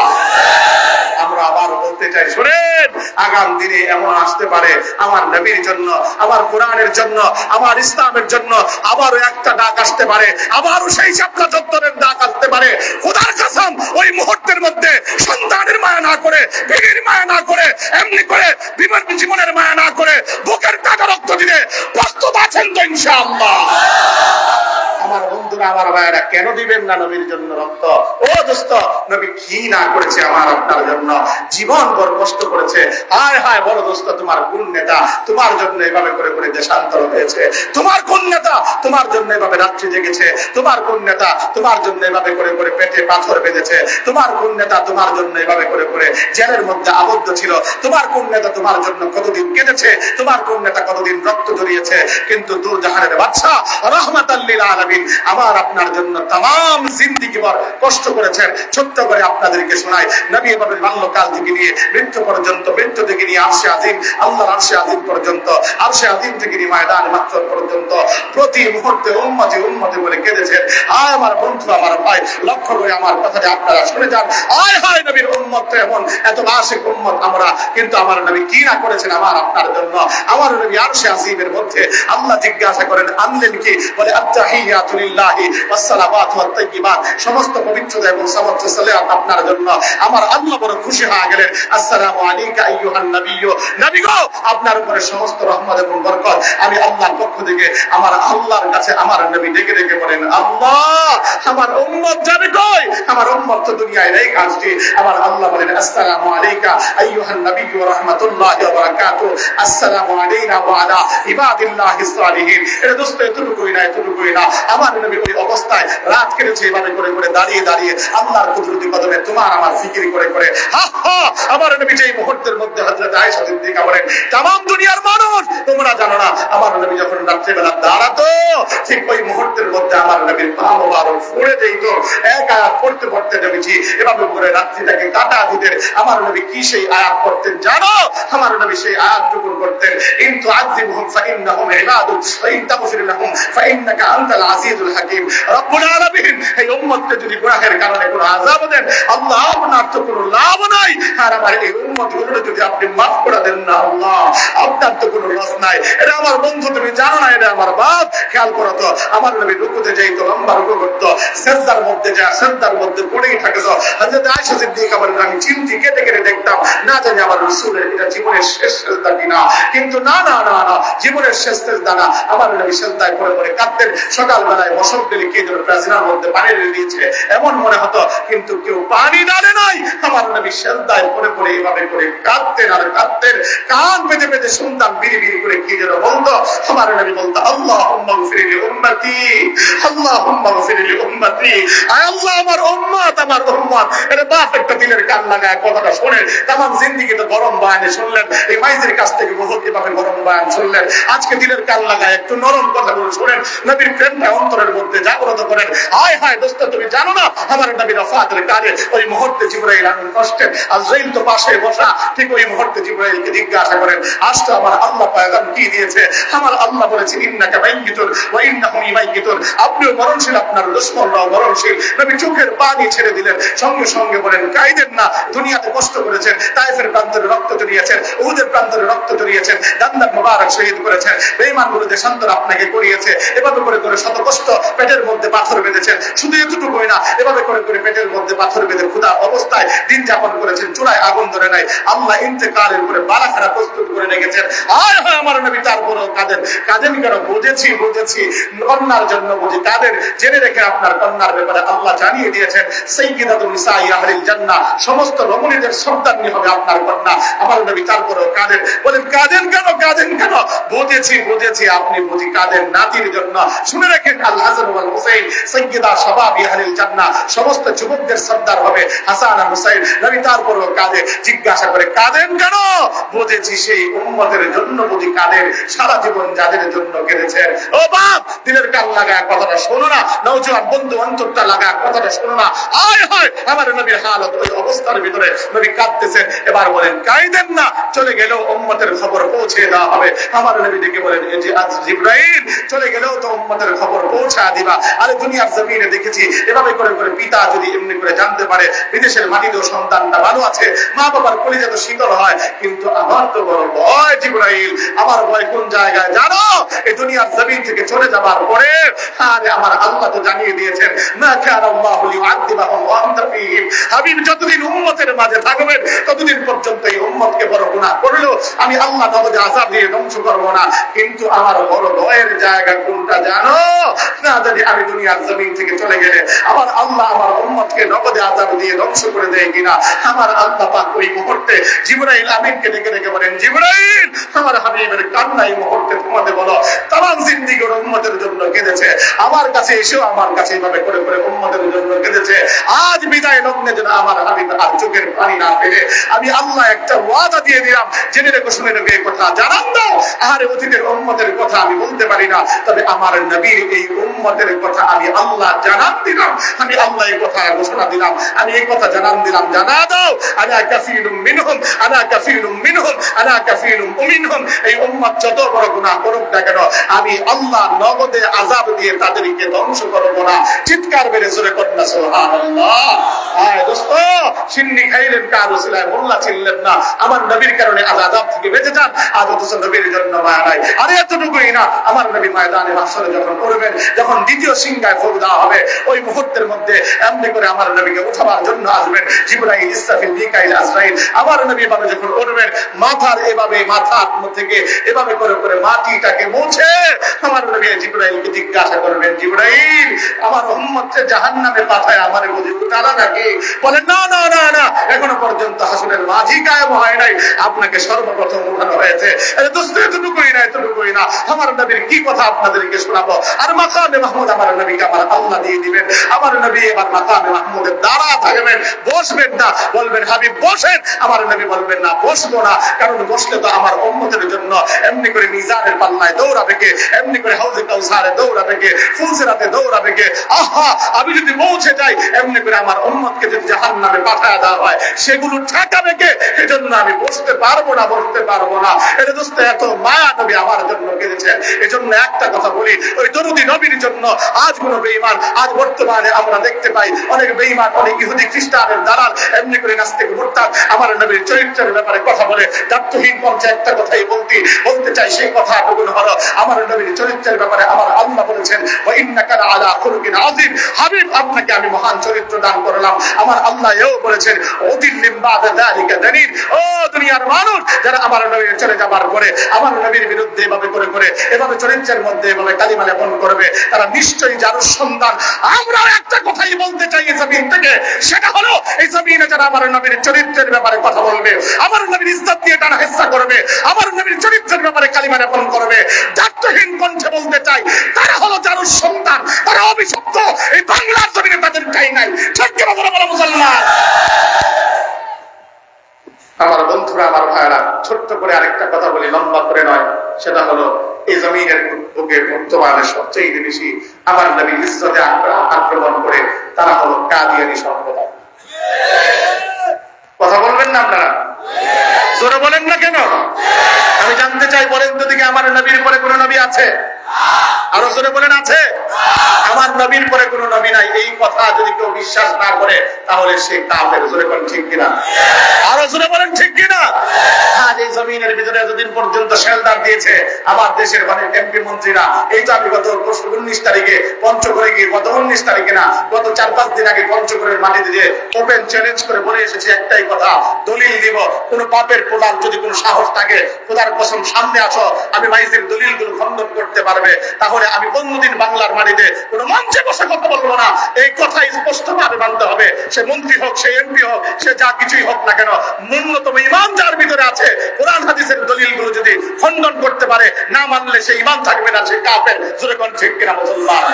S1: আমরা আবার বলতে চাই, শুনেন, আগাম দিনে এমন আসতে পারে আমার নবীর জন্য, আমার কোরআনের জন্য, আমার ইসলামের জন্য আবারও একটা ডাক আসতে পারে, আবারও সেই শাপলা চত্বরের ডাক আসতে পারে। খোদার কসম, ওই মুহূর্তের মধ্যে সন্তানের মায়া না করে, বিবির মায়া না করে, এমনি করে বিমার জীবনের মায়া না করে বুকের টাকা রক্ত দিতে প্রস্তুত আছেন তো ইনশাআল্লাহ? আমার বন্ধুরা, আমার ভাইয়েরা, কেন দিবেন না নবীর জন্য রক্ত? ও দোস্ত, নবী কি না করেছে আমার আপনার জন্য? জীবন ভর কষ্ট করেছে। হায় হায়, বড় দোস্ত, তোমার কোন নেতা তোমার জন্য এভাবে করে করে দেশান্তর হয়েছে? তোমার কোন নেতা তোমার জন্য এভাবে রাত্রি জেগেছে? তোমার কোন নেতা তোমার জন্য এভাবে করে করে পেটে পাথর বেঁধেছে? তোমার কোন নেতা তোমার জন্য এভাবে করে করে জেলের মধ্যে আবদ্ধ ছিল? তোমার কোন নেতা তোমার জন্য কতদিন কেঁদেছে? তোমার কোন নেতা কতদিন রক্ত জড়িয়েছে? কিন্তু দূর জাহানের বাদশা রাহমাতাল লিল আলামিন আমার আপনার জন্য তাম জিন্দেগি ভর কষ্ট করেছেন। ছোট্ট করে আপনাদেরকে শোনাই, নবী এভাবে বাল্যকাল থেকে নিয়ে মৃত্যু পর্যন্ত, মৃত্যু থেকে নিয়ে আরশে আজিম, আল্লাহর আরশে আজিম পর্যন্ত, আরশে আজিম থেকে নিয়ে ময়দান মাহশর পর্যন্ত প্রতি মুহূর্তে উম্মতি উম্মতি বলে কেঁদেছেন। আয় আমার বন্ধু, আমার ভাই, লক্ষ্য করে আমার কথাটা আপনারা শুনে যান। আয় হায়, নবীর উম্মত তো এমন, এত আশিক উম্মত আমরা, কিন্তু আমার নবী কি না করেছেন আমার আপনার জন্য? আমার নবী আরশে আজিমের মধ্যে আল্লাহ জিজ্ঞাসা করেন আনলেন কি? বলে আত্তাহিয়াতু লিল্লাহি ওয়াস সালাওয়াতু ওয়াত তাইয়্যিবাত, সমস্ত পবিত্রতা এবং সমস্ত সালাত আপনার জন্য। আমার আল্লাহ বড় খুশি হয়ে গেলেন। আসসালামু আলাইকা আইয়ুহান নাবিয়্যু, নবী গো, আপনার উপরে সমস্ত রহমত এবং বরকত। আমি আল্লাহর পক্ষ থেকে আমার আল্লাহর কাছে আমার নবী ডেকে ডেকে বলেন, আল্লাহ, আমার উম্মত যাবে কই? আমার উম্মত তো দুনিয়ায় নেই কাজটি। আমার আল্লাহ বলেন, আসসালামু আলাইকা আইয়ুহান নাবিয়্যু ওয়া রাহমাতুল্লাহি ওয়া বারাকাতুহু, আসসালামু আলাইনা ওয়া আলা ইবাদিল্লাহিস সালিহিন। এটা দোস্ত এতটুকুই না, এতটুকুই না। আমার নবী ওই অবস্থায় রাত কেটেছে এভাবে করে করে দাঁড়িয়ে দাঁড়িয়ে আল্লাহর কুদরতি কদমে তোমার আমার জিকির করে করে। হা হা, আমার নবী যেই মুহূর্তের মধ্যে হযরত আয়েশা সিদ্দিকা বলেন, তামাম দুনিয়ার মানুষ তোমরা জানো না, আমার নবী যখন রাত্রিবেলা দাঁড়াতো ঠিক ওই মুহূর্তের মধ্যে আমার নবীর পা মোবারক ফুলে যেত। এক আয়াত পড়তে পড়তে নবীজি এভাবে করে রাত্রিটাকে কাটা দিতেন। আমার নবী কি সেই আয়াত পড়তেন জানো? আমার নবী সেই আয়াতটুকু করতেন, ইন তুআযিবহুম ফাইন্নাহুম ইবাদুক ওয়া ইন তাগফির লাহুম ফাইন্নাকা আনতাল আজিজুল হাকীম। রব্বুল আলামিন এই উম্মতকে যদি গুনাহের কারণে কোনো আযাব দেন, আল্লাহ আপনার তো কোনো লাভ নাই। আর আমার এই উম্মতগুলো যদি আপনি মাফ করে দেন না, আল্লাহ আপনার তো কোনো লস নাই। এটা আমার বন্ধু, তুমি জানো না, এটা আমার বাপ। খেয়াল করো তো, আমার নবী রুকুতে যাইত, লম্বা রুকু করতো, সিজদার মধ্যে যায়, সিজদার মধ্যে পড়েই থাকে। তো হযরত আয়েশা সিদ্দিকা বলেন, আমি চিমটি কেটে কেটে দেখতাম, না জানি আমার রাসূলের এটা জীবনের শেষ সিজদা কিনা। কিন্তু না না না না, জীবনের শেষ সিজদা না। আমার নবী সিজদায় পড়ে পড়ে কাঁদতেন। সকালবেলায় মশক দিলে কে যেন প্রাচীনার মধ্যে পানি ঢেলে দিয়েছে এমন মনে হতো, কিন্তু কেউ পানি ডালে নাই। আমার নবী সিজদায় পড়ে পড়ে এইভাবে করে কাঁদতেন আর কাঁদতেন, কান পেতে পেতে শুনতাম বিড়ি বিড়ি করে কি যেন বলতো। আমার নবী বলতো, আল্লাহুম্মা গফির লি উম্মতি, আল্লাহুম্মা গফির লি উম্মতি। আয় আল্লাহ, আমার উম্মত, আমার উম্মত। এটা বাপ একটা দিলের কান লাগায় কথাটা শোনেন। তামাম জিন্দেগি তো গরম বয়ানে শুনলেন, এই মাইজের কাছ থেকে বহুত এভাবে গরম বয়ান শুনলেন। আজকে দিলের কান লাগায় একটু নরম কথাগুলো শোনেন, নবীর প্রেমটা অন্তরের মধ্যে জাগ্রত করেন। হায় হায় দোস্ত, তুমি জানো না, আমার নবী রফাতের কাজে ওই মুহূর্তে জিবরাইল আমিন কষ্টের আজরাইল তো পাশে বসা, ঠিক ওই মুহূর্তে জিবরাইলকে জিজ্ঞাসা করেন, আজকে আমার আল্লাহ পয়গাম কি দিয়েছে? আমার আল্লাহ বলেছে, ইন্নাকা মাইয়িতুন ওয়া ইন্নাহুম মাইয়িতুন। আপনিও মরণশীল, আপনার দুশমনরাও মরণশীল। নবী চোখের পানি ছেড়ে দিলেন, সঙ্গে সঙ্গে বলেন, কাইদেন না, দুনিয়াতে কষ্ট করেছেন, তায়েফের প্রান্তরে রক্ত জড়িয়েছেন, উহুদের প্রান্তরে রক্ত জড়িয়েছেন, দান্দার মোবারক শহীদ করেছেন, বেঈমানগুলো দেশান্তর আপনাকে করিয়েছে। এভাবে করে করে শত কষ্ট, পেটের মধ্যে পাথর বেঁধেছেন। শুধু এতটুকুই না, এভাবে করে করে পেটের মধ্যে পাথর বেঁধে ক্ষুধা অবস্থা অবস্থায় দিন যাপন করেছেন, চূড়ায় আগুন ধরে নাই, আল্লাহ ইন্তেকালের উপরে বালাখানা প্রস্তুত করে রেখেছেন। আয় হয় আমার নবী তারপরেও কাঁদেন। কাঁদেন কেন? বুঝেছি কন্যার জন্য বুঝি কাঁদেন। জেনে রেখে আপনার কন্যার ব্যাপারে আল্লাহ জানিয়ে দিয়েছেন সাইয়্যিদাতুন নিসাই আহলিল জান্নাহ, সমস্ত রমণীদের সন্তানই হবে আপনার কন্যা। আমার নবী তারপরেও কাঁদেন। বলেন কাঁদেন কেন? কাঁদেন কেন? বুঝেছি আপনি বুঝি কাঁদেন নাতির জন্য। শুনে রাখেন, আল হাসান ওয়াল হুসাইন সাইয়্যিদা শাবাবি আহলিল জান্নাহ, সমস্ত যুবকদের সর্দার হবে হাসান আর হুসাইন। নবী তারপরেও কাঁদে। জিজ্ঞাসা করে কাঁদেন কেন? বুঝেছি সেই উম্মতের জন্য বুঝি কাঁদেন, সারা জীবন যাদের জন্য কেঁদেছেন। ও বাপ, দিলের কান লাগায় কথাটা শোনো না, নওজোয়ান বন্ধু অন্তরটা লাগায় কথাটা শোনো না। আয় হয় আমার নবীর হালত ওই অবস্থার ভিতরে নবী কাঁদতেছেন। এবার বলেন কাঁদেন না, চলে গেলেও উম্মতের খবর পৌঁছে দেওয়া হবে। আমার নবী ডেকে বলেন এই যে আজ জিবরাইল চলে গেলেও তো উম্মতের খবর পৌঁছা দিবা। আরে দুনিয়ার জমিনে দেখেছি এভাবে করে করে পিতা যদি এমনি করে জানতে পারে বিদেশের মাটিতেও সন্তানটা ভালো আছে, মা বাবার কলিজা তো শীতল হয়। কিন্তু আমার তো বড় ভয় জিবরাইল, আমার ভয় কোন জায়গায় জানো? এই দুনিয়ার জমিন থেকে চলে যাবার পরে আরে আমার আল্লাহ তো জানিয়ে দিয়েছেন মা কানা আল্লাহু লিউআযিবাহুম ওয়া আনতা ফীহিম। হাবিব যতদিন উম্মতের মাঝে থাকবেন ততদিন পর্যন্ত এই উম্মতকে বড় গুনাহ করলো আমি আল্লাহ নগদে আযাব দিয়ে ধ্বংস করব না। কিন্তু আমার বড় ভয়ের জায়গা কোনটা জানো? না জানি আমি দুনিয়ার জমিন থেকে চলে গেলে আমার আল্লাহ আমার উম্মতকে নগদে আযাব দিয়ে ধ্বংস করে দেয় কিনা। আমার আল্লাহ পাক ওই মুহূর্তে জিবরাইল আমিনকে ডেকে ডেকে বলেন জিবরাইল, আমার হাবিবের কান্না এই মুহূর্তে তোমাদের বলো তামাম জিন্দেগির উম্মতের জন্য কেঁদেছে, আমার কাছে এসেও আমার কাছে এইভাবে করে করে উম্মতের জন্য কেঁদেছে। আজ বিদায় লগ্নে যেন আমার হাবিব আর চোখের পানি না ফেলে আমি আল্লাহ একটা ওয়াদা দিয়ে দিলাম, জেনে রেখো শুনে রেখো এই কথা জানান দাও। আরে অতীতের উম্মতের কথা আমি বলতে পারি না, তবে আমার নবীর এই উম্মতের কথা আমি আল্লাহ জানান দিলাম, আমি আল্লাহ এই কথা ঘোষণা দিলাম, আমি এই কথা জানান দিলাম। জানা দাও আনা কাফিলুম মিনহুম আনা কাফিলুম মিনহুম আনা কাফিলুম মিনহুম। এই উম্মত যত বড় গুনাহ করুক না কেন আমি আল্লাহ নগদে আযাব দিয়ে তাদেরকে ধ্বংস করব না। চিৎকার মেরে জোরে কন্যা সুবহানাল্লাহ। আয় দোস্ত, সিন্নি খাইলেন কার ওসিলায়, মোল্লা ছিলেন না, আমার নবীর কারণে আজ আযাব থেকে বেঁচে যান। আজ অথচ নবীর জন্য মায়া নাই। আরে এতটুকুই না, আমার নবী ময়দানে মাহশরে যখন করবেন, যখন দ্বিতীয় সিংহায় ফুঁক দেওয়া হবে, ওই মুহূর্তের মধ্যে এমনি করে আমার নবীকে উঠাবার জন্য আসবেন জিবরাইল, ইসরাফিল, মিকাইল, আজরাইল। আমার নবী এভাবে যখন করবেন মাথার এভাবে মাথার থেকে এভাবে করে করে মাটিটাকে মুছে আমার নবী জিবরাইলকে জিজ্ঞাসা করবেন জিবরাইল আমার উম্মতকে জাহান্নামে পাঠায় আমারে বুঝি উঠালা নাকি? বলে না না না না, এখনো পর্যন্ত হাসরের মাঝি কায়েম হয় নাই, আপনাকে সর্বপ্রথম উঠানো হয়েছে। আরে দোস্ত এতটুকুই না, আমার নবীর কি কথা আপনাদেরকে শোনাবো। আর মাকামে মাহমুদ আমার নবীকে আমার আল্লাহ দিয়ে দিবেন। আমার নবী এবার মাকামে মাহমুদের দ্বারা থাকবেন, বসবেন না, বলবেন হাবিব বসেন, আমার নবী বলবেন না বসবো না, কারণ বসলে তো আমার উম্মতের জন্য এমনি করে মিজানের পাল্লায় দৌড়াবে কে, এমনি করে হাউজে কাউসারে দৌড়াবে কে, ফুলসিরাতে দৌড়াবে কে। আহা, আমি যদি পৌঁছে যাই এমনি করে আমার উম্মতকে যদি জাহান্নামে পাঠায় দেওয়া হয় সেগুলো ঠেকাবে কে? এজন্য আমি বসতে পারবো না। এটা দোস্ত এত মায়া নবী আমার জন্য কেঁদেছেন। এজন্য একটা কথা বলি, ওই দরুদি নবীর জন্য আজ কোন বেঈমান, আজ বর্তমানে আমরা দেখতে পাই অনেক বেঈমান, অনেক ইহুদি খ্রিস্টানের দালাল এমনি করে নাস্তিক মুরতাদ আমার নবীর চরিত্রের ব্যাপারে কথা বলে। দায়িত্বহীন পঞ্চে একটা কথাই বলতে চাই, সেই কথাটুকু হলো আমার নবীর চরিত্রের ব্যাপারে আমার আল্লাহ বলেছেন ওয়া ইন্নাকা আলা খুলুকিন আযীম। হাবিব আপনাকে আমি মহান চরিত্র দান করলাম। আমার আল্লাহ এও বলেছেন ওদিল্লিম বাদা যালিকা দানির। ও দুনিয়ার মানুষ, যারা আমার নবীর চলে যাবার পরে আমার নবীর বিরুদ্ধে এভাবে করে করে এভাবে চরিত্রের মধ্যে এভাবে কালিমা লেপন করবে, তারা নিশ্চয়ই জারুর সন্তান। আমরা একটা কথাই বলতে চাই এই জমিন থেকে, সেটা হলো এই জমিনে যারা আমার নবীর চরিত্রের ব্যাপারে কথা বলবে, আমার নবীর ইজ্জত নিয়ে টানা হেচ্ছা করবে, আমার নবীর চরিত্রের ব্যাপারে কালিমা লেপন করবে, দায়িত্বহীন কণ্ঠে বলতে চাই তারা হলো জারুর সন্তান, তারা অভিশপ্ত। এই বাংলার জমিনে তাদের ঠাঁই নাই। ঠিক কি বলে বলো মুসলমান? আমার বন্ধুরা, আমার ভাইরা, ছোট্ট করে আরেকটা কথা বলি, লম্বা করে নয়। সেটা হলো এই জমিনের বুকে বর্তমানে সবচেয়ে বেশি আমার নবীর ইজ্জতে আক্রমণ করে তারা হলো কাদিয়ানী সম্প্রদায়। কথা বলবেন না আপনারা? জোরে বলেন না কেন? আমি জানতে চাই, বলেন তো দিকে আমার নবীর পরে কোন নবী আছে? আরো জোরে বলেন আছে? আমার নবীর পরে কোনো নবী নাই, এই কথা যদি কেউ বিশ্বাস না করে তাহলে সে কাফের। জোরে বলেন ঠিক কিনা? আরো জোরে বলেন ঠিক কিনা? আজ এই জমিনের ভিতরে এতদিন পর্যন্ত শেলদার দিয়েছে আমার দেশের মানে এমপি মন্ত্রীরা। এই তো আমি গত 19 তারিখে পঞ্চগড়ে গিয়ে, গত 19 তারিখে না, গত 4-5 দিন আগে পঞ্চগড়ের মাটিতে দিয়ে ওপেন চ্যালেঞ্জ করে বলে এসেছি একটাই কথা, দলিল দিব, কোন পাপের প্রলাপ যদি কোনো সাহস থাকে খোদার কসম সামনে আসো, আমি মাইজের দলিলগুলো খণ্ডন করতে পারবে, তাহলে আমি কোনদিন বাংলার মাটিতে কোনো মঞ্চে বসে কথা বলবো না। এই কথা স্পষ্টভাবে মানতে হবে। সে মন্ত্রী হোক, সে এমপি হোক, সে যা কিছুই হোক না কেন, ন্যূনতম ঈমান যার ভিতরে আছে, কোরআন হাদিসের দলিলগুলো যদি খণ্ডন করতে পারে, না মানলে সে ঈমান থাকবে না, সে কাফের। জোরে কোন ঠিক কিনা মুসলমান?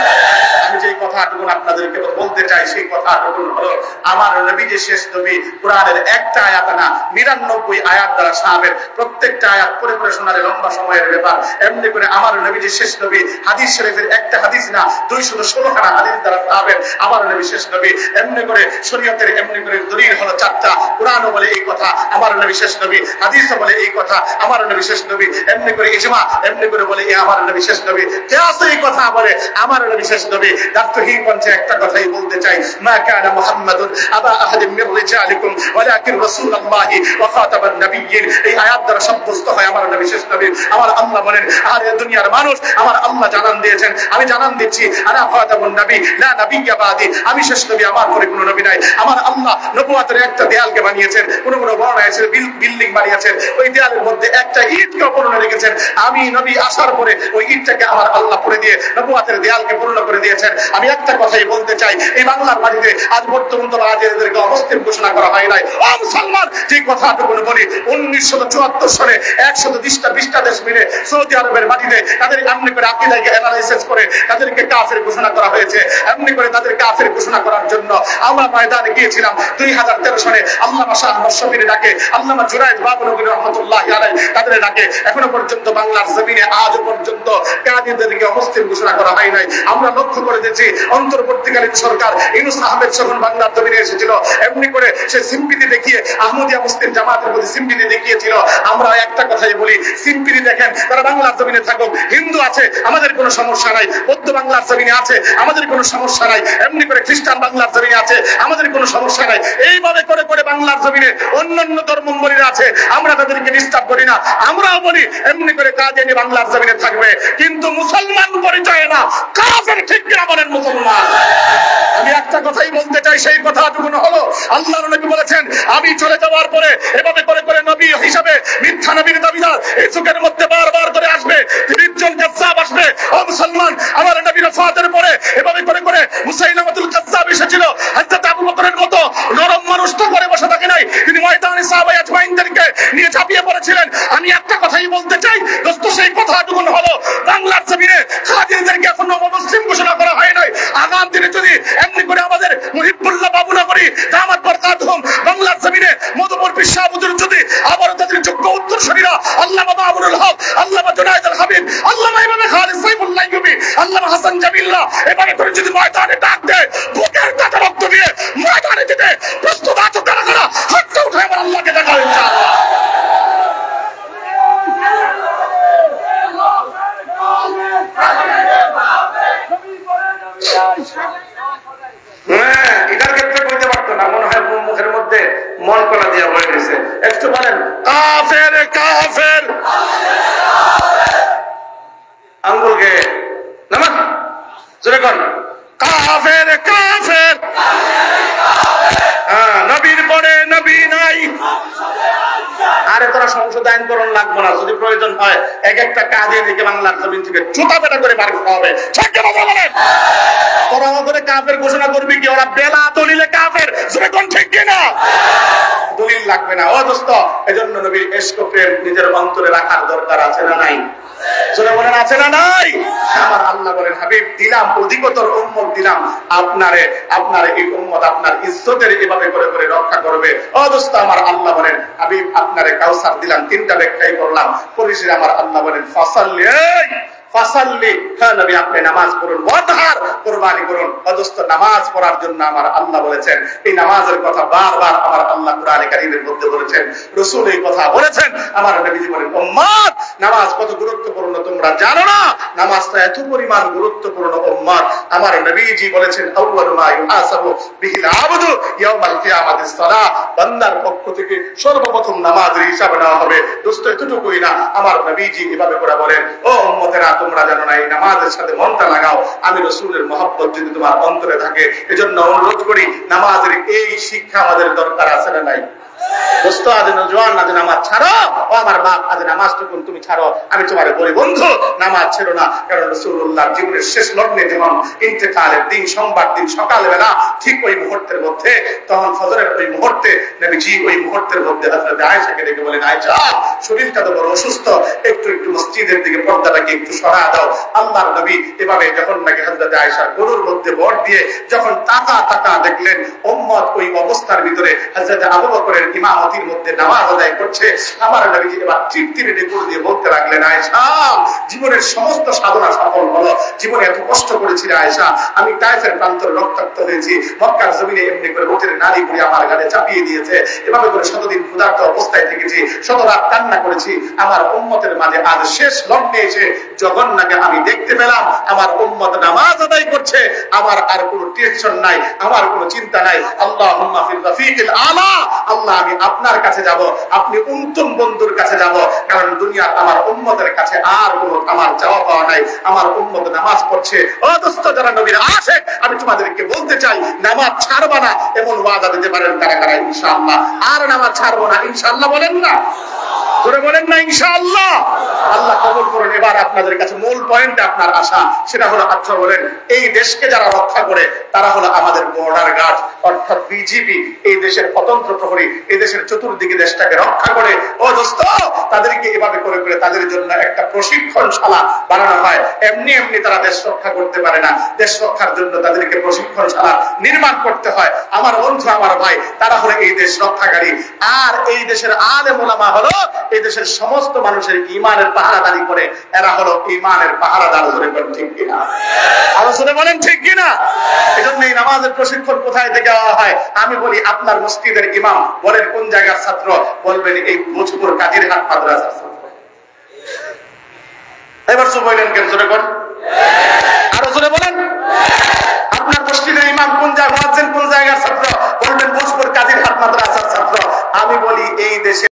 S1: আমি যে কথাটুকু আপনাদেরকে বলতে চাই সেই কথাটুকু হলো, আমার নবী যে শেষ নবী, কোরআনের একটা আয়াত না 99 আয়াত দ্বারা সাহাবের প্রত্যেকটা আয়াত পড়ে পড়ে শোনালে লম্বা সময়ের ব্যাপার। এমনি করে আমার নবী যে শেষ নবী, হাদিস শরীফের একটা হাদিস না 216 খানা হাদিস দ্বারা সাহাবের আমার নবী শেষ নবী। এমনি করে শরীয়তের এমনি করে দলিল হলো 4টা। কোরআনও বলে এই কথা আমার নবী শেষ নবী, হাদিসও বলে এই কথা আমার নবী শেষ নবী। এমনি করে ইজমা এমনি করে বলে এই আমার নবী শেষ নবী। কিয়াস এই কথা বলে আমার নবী শেষ নবী। দার্থহীন পঞ্চে একটা কথাই বলতে চাই, মা কানা মুহাম্মাদুন আবা আহাদিন মির রিজালিকুম ওয়ালাকিন রাসূলুল্লাহি ওয়া খাতামান নাবিয়্যিন। এই আয়াত দ্বারা সাব্যস্ত হয় আমার নবী শেষ নবী। আমার আল্লাহ বলেন, আর দুনিয়ার মানুষ আমার আল্লাহ জানান দিয়েছেন, আমি জানান দিচ্ছি, আনা খাতামুন নবী লা নাবিয়্যা বাদি, আমি শেষ নবী, আমার পরে কোনো নবী নাই। আমার আল্লাহ নবুয়তের একটা দেয়ালকে বানিয়েছেন, কোন কোন বর্ণনা আছে বিল্ডিং বানিয়েছেন, ওই দেয়ালের মধ্যে একটা ইটকে পূর্ণ রেখেছেন। আমি নবী আসার পরে ওই ইটটাকে আমার আল্লাহ পড়ে দিয়ে নবুয়তের দেয়ালকে পূর্ণ করে দিয়েছেন। আমি একটা কথাই বলতে চাই, এই বাংলার মাটিতে আজ বর্তমান রাজেদেরকে অমুসলিম ঘোষণা করা হয় নাই। ও মুসলমান, যে কথাটুকু বলি, 1974 সালে 120টা দেশ মিলে সৌদি আরবের মাটিতে তাদের এমনি করে আকীদাকে অ্যানালাইসিস করে তাদেরকে কাফের ঘোষণা করা হয়েছে। এমনি করে তাদের কাফের ঘোষণা করার জন্য আমরা ময়দানে গিয়েছিলাম 2013 সালে। আল্লামা শাহ মশফির ডাকে, আল্লামা জুনায়েদ বাবলুগি রাহমাতুল্লাহি আলাইহি তাদের ডাকে এখনো পর্যন্ত বাংলার জমিনে আজ পর্যন্ত কাদিরদেরকে অমুসলিম ঘোষণা করা হয় নাই। আমরা লক্ষ্য করে দেখছি অন্তর্বর্তীকালীন সরকার ইউনূস আহমেদ যখন বাংলার জমিনে এসেছিল, এমনি করে সে সিম্পিতি দেখিয়ে আহমদিয়া মুসলিম জামাতের প্রতি সিম্পিতি দেখিয়েছিল। আমরা একটা কথাই বলি, সিম্পিতি দেখেন, তারা বাংলার জমিনে থাকুক, হিন্দু আছে আমাদের কোনো সমস্যা নাই, বৌদ্ধ বাংলার জমিনে আছে আমাদের কোনো সমস্যা নাই, এমনি করে খ্রিস্টান বাংলার জমিনে আছে আমাদের কোনো সমস্যা নাই। এইভাবে করে করে বাংলার জমিনে অন্যান্য ধর্মাবলম্বীরা আছে, আমরা তাদেরকে ডিস্টার্ব করি না। আমরাও বলি এমনি করে কাদিয়ানী বাংলার জমিনে থাকবে, কিন্তু মুসলমান পরিচয় না, কাফের। ঠিক কিনা বলেন মুসলমান? আমি একটা কথাই বলতে চাই, সেই কথাটুকু হলো, আল্লাহর নবী বলেছেন, আমি চলে যাওয়ার পরে এভাবে করে করে নবী হিসাবে মিথ্যা নবীর দাবিদার এই যুগের মধ্যে বারবার করে আসবে, 30 জন কাযযাব আসবে। ও মুসলমান, আমার নবীর ওফাতের পরে এভাবে করে করে মুসাইলামাতুল কাযযাব এসেছিল। হযরত আবু বকরের মতো নরম মানুষ তো করে বসে থাকে নাই, তিনি ময়দানে সাহাবা আজমাইনদেরকে নিয়ে ঝাঁপিয়ে পড়েছিলেন। আমি একটা কথাই বলতে চাই দোস্ত, সেই কথাটুকু হলো, বাংলার জমিনে কাদিরদেরকে এখনো মুসলিম ঘোষণা করা হয় নাই। আগাম দিনে যদি এমনি করে আমাদের মুহিবুল্লাহ বাবুনগরী দামাত বরকাতুহুম বাংলার জমিনে মধুপুর বিশ্ববিদ্যালয় যদি আবারও তাদের যোগ্য উত্তরসূরিরা আল্লামা মামুনুল হক, আল্লামা জুনায়েদ আল হাবিব, আল্লামা ইমাম খালিদ সাইফুল্লাহ ইউবি, আল্লামা হাসান জামিল্লাহ এবারে করে যদি ময়দানে ডাক দেয়, বুকের কাটা রক্ত দিয়ে ময়দানে যেতে প্রস্তুত আছো কারা কারা? হাতটা উঠায় আমার আল্লাহকে দেখাও ইনশাআল্লাহ। এটার ক্ষেত্রে বলতে পারতো না, মনে হয় মুখের মধ্যে মন কলা দিয়ে বলে গেছে। একটু বলেন কাফের কাফের, আঙ্গুলকে নামান জোরে কর, কাফের কাফের। নবীর পরে নবী নাই। আরে তোরা সংসদ আইন করণ লাগবো না, যদি প্রয়োজন হয় এক একটা কাজে দিকে বাংলার জমিন থেকে চুতা পেটা করে বার করা হবে। ঠিক কিনা বলেন? তোরা আমাদের কাফের ঘোষণা করবি কি? ওরা বেলা দলিলে কাফের। জোরে কোন ঠিক কিনা? দলিল লাগবে না। ও দোস্ত, এজন্য নবীর ইশক প্রেম নিজের অন্তরে রাখার দরকার আছে না নাই? জোরে বলেন আছে না নাই? আমার আল্লাহ বলেন, হাবিব দিলাম অধিকতর উম্মত দিলাম আপনারে, আপনার এই উম্মত আপনার ইজ্জতের এভাবে করে করে রক্ষা করবে। ও দোস্ত, আমার আল্লাহ বলেন, হাবিব আপনারে কাউসার দিলাম, 3টা ব্যাখ্যাই করলাম। পরিশেষে আমার আল্লাহ বলেন, ফাসাল্লি, ফাসাল্লি, হ্যাঁ নবী আপনি নামাজ পড়ুন, ওয়াদহার, কুরবানি করুন। অদস্ত নামাজ পড়ার জন্য আমার আল্লাহ বলেছেন। এই নামাজের কথা বারবার আমার আল্লাহ কুরআনে কারীমের মধ্যে বলেছেন, রাসূল এই কথা বলেছেন। আমার নবীজি বলেন, উম্মত নামাজ কত গুরুত্বপূর্ণ তোমরা জানো না? নামাজটা এত পরিমাণ গুরুত্বপূর্ণ উম্মত। আমার নবীজি বলেছেন, আউয়ালু মা ইউহাসাবু বিহিল আবদু ইয়াউমাল কিয়ামাতিস সালাহ। বান্দার পক্ষ থেকে সর্বপ্রথম নামাজের হিসাব নেওয়া হবে। দোস্ত এতটুকুই না, আমার নবীজি এভাবে করে বলেন, ও উম্মতেরা তোমরা জানো না, এই নামাজের সাথে মনটা লাগাও। আমি রাসূলের মহব্বত যদি তোমার অন্তরে থাকে, এজন্য অনুরোধ করি, নামাজের এই শিক্ষা আমাদের দরকার আছে না নাই? দোস্ত আজ নওজোয়ান আজ নামাজ ছাড়ো, ও আমার বাপ আজ নামাজটুকু তুমি ছাড়ো। আমি তোমারে বলি বন্ধু, নামাজ ছেড়ো না। কারণ রাসূলুল্লাহর জীবনের শেষ লগ্নে যেমন ইন্তেকালের দিন, সোমবার দিন সকালবেলা ঠিক ওই মুহূর্তের মধ্যে, তখন ফজরের ওই মুহূর্তে নবীজি ওই মুহূর্তের মধ্যে হযরত আয়েশাকে ডেকে বলেন, আয়েশা শরীরটা তো বড় অসুস্থ, একটু একটু মসজিদের দিকে পর্দাটাকে একটু সরা দাও। আল্লাহর নবী এভাবে যখন নাকি হযরত আয়েশা গরুর মধ্যে ভর দিয়ে যখন তাকা দেখলেন উম্মত ওই অবস্থার ভিতরে হযরত আবু বকরের ইমামতির মধ্যে নামাজ আদায় করছে, আমার নবীজি এবার তৃপ্তির ডেকুর দিয়ে বলতে লাগলেন, আয়েশা জীবনের সমস্ত সাধনা সফল হলো। জীবনে এত কষ্ট করেছি আয়েশা, আমি তায়েফের প্রান্তরে রক্তাক্ত হয়েছি, মক্কার জমিনে এমনি করে রোটের নারী বুড়ি আমার গালে চাপিয়ে দিয়েছে, এভাবে করে শতদিন ক্ষুধার্ত অবস্থায় থেকেছি, শত রাত কান্না করেছি। আমার উম্মতের মাঝে আজ শেষ লগ্নে এসে যখন নাকি আমি দেখতে পেলাম আমার উম্মত নামাজ আদায় করছে, আমার আর কোনো টেনশন নাই, আমার কোনো চিন্তা নাই। আল্লাহুম্মা ফিল রাফিকিল আলা, আল্লাহ আমি আপনার কাছে যাব, আপনি উত্তম বন্ধুর কাছে যাব। কারণ দুনিয়ার আমার উম্মতের কাছে আর কোনো আমার চাওয়া পাওয়া নাই। আমার উম্মত নামাজ পড়ছে। ও দোস্ত যারা নবীর আশিক, আমি তোমাদেরকে বলতে চাই, নামাজ ছাড়বা না এমন ওয়াদা দিতে পারেন কারা কারা? ইনশাআল্লাহ। আর নামাজ ছাড়বো না ইনশাআল্লাহ বলেন না? জোরে বলেন না ইনশাআল্লাহ? আল্লাহ কবুল করুন। এবার আপনাদের কাছে মূল পয়েন্ট আপনার আশা, সেটা হলো আচ্ছা বলেন, এই দেশকে যারা রক্ষা করে তারা হলো আমাদের বর্ডার গার্ড, অর্থাৎ বিজিবি, এই দেশের স্বতন্ত্র প্রহরী, এই দেশের চতুর্দিকে দেশটাকে রক্ষা করে। ও দোস্ত তাদেরকে এভাবে করে করে তাদের জন্য একটা প্রশিক্ষণশালা বানানো হয়। এমনি এমনি তারা দেশ রক্ষা করতে পারে না, দেশ রক্ষার জন্য তাদেরকে প্রশিক্ষণশালা নির্মাণ করতে হয়। আমার বন্ধু আমার ভাই, তারা হলো এই দেশ রক্ষাকারী। আর এই দেশের আলেম ওলামা হলো এই দেশের সমস্ত মানুষের ঈমানের পাহারাদারি করে, এরা হলো ঈমানের পাহারাদার। ধরে বলেন ঠিক কিনা? আলোচনা বলেন ঠিক কিনা? এজন্য এই নামাজের প্রশিক্ষণ কোথায় থেকে দেওয়া হয়? আমি বলি আপনার মসজিদের ইমাম, বলেন কোন জায়গার ছাত্র? বলবেন এই ভোজপুর কাজিরহাট মাদ্রাসার ছাত্র। এবার চুপ হইলেন কেন? জোরে বলেন, আরো জোরে বলেন। আপনার মসজিদের ইমাম কোন জায়গার, মুয়াজ্জিন কোন জায়গার ছাত্র? বলবেন ভোজপুর কাজিরহাট মাদ্রাসার ছাত্র। আমি বলি এই দেশে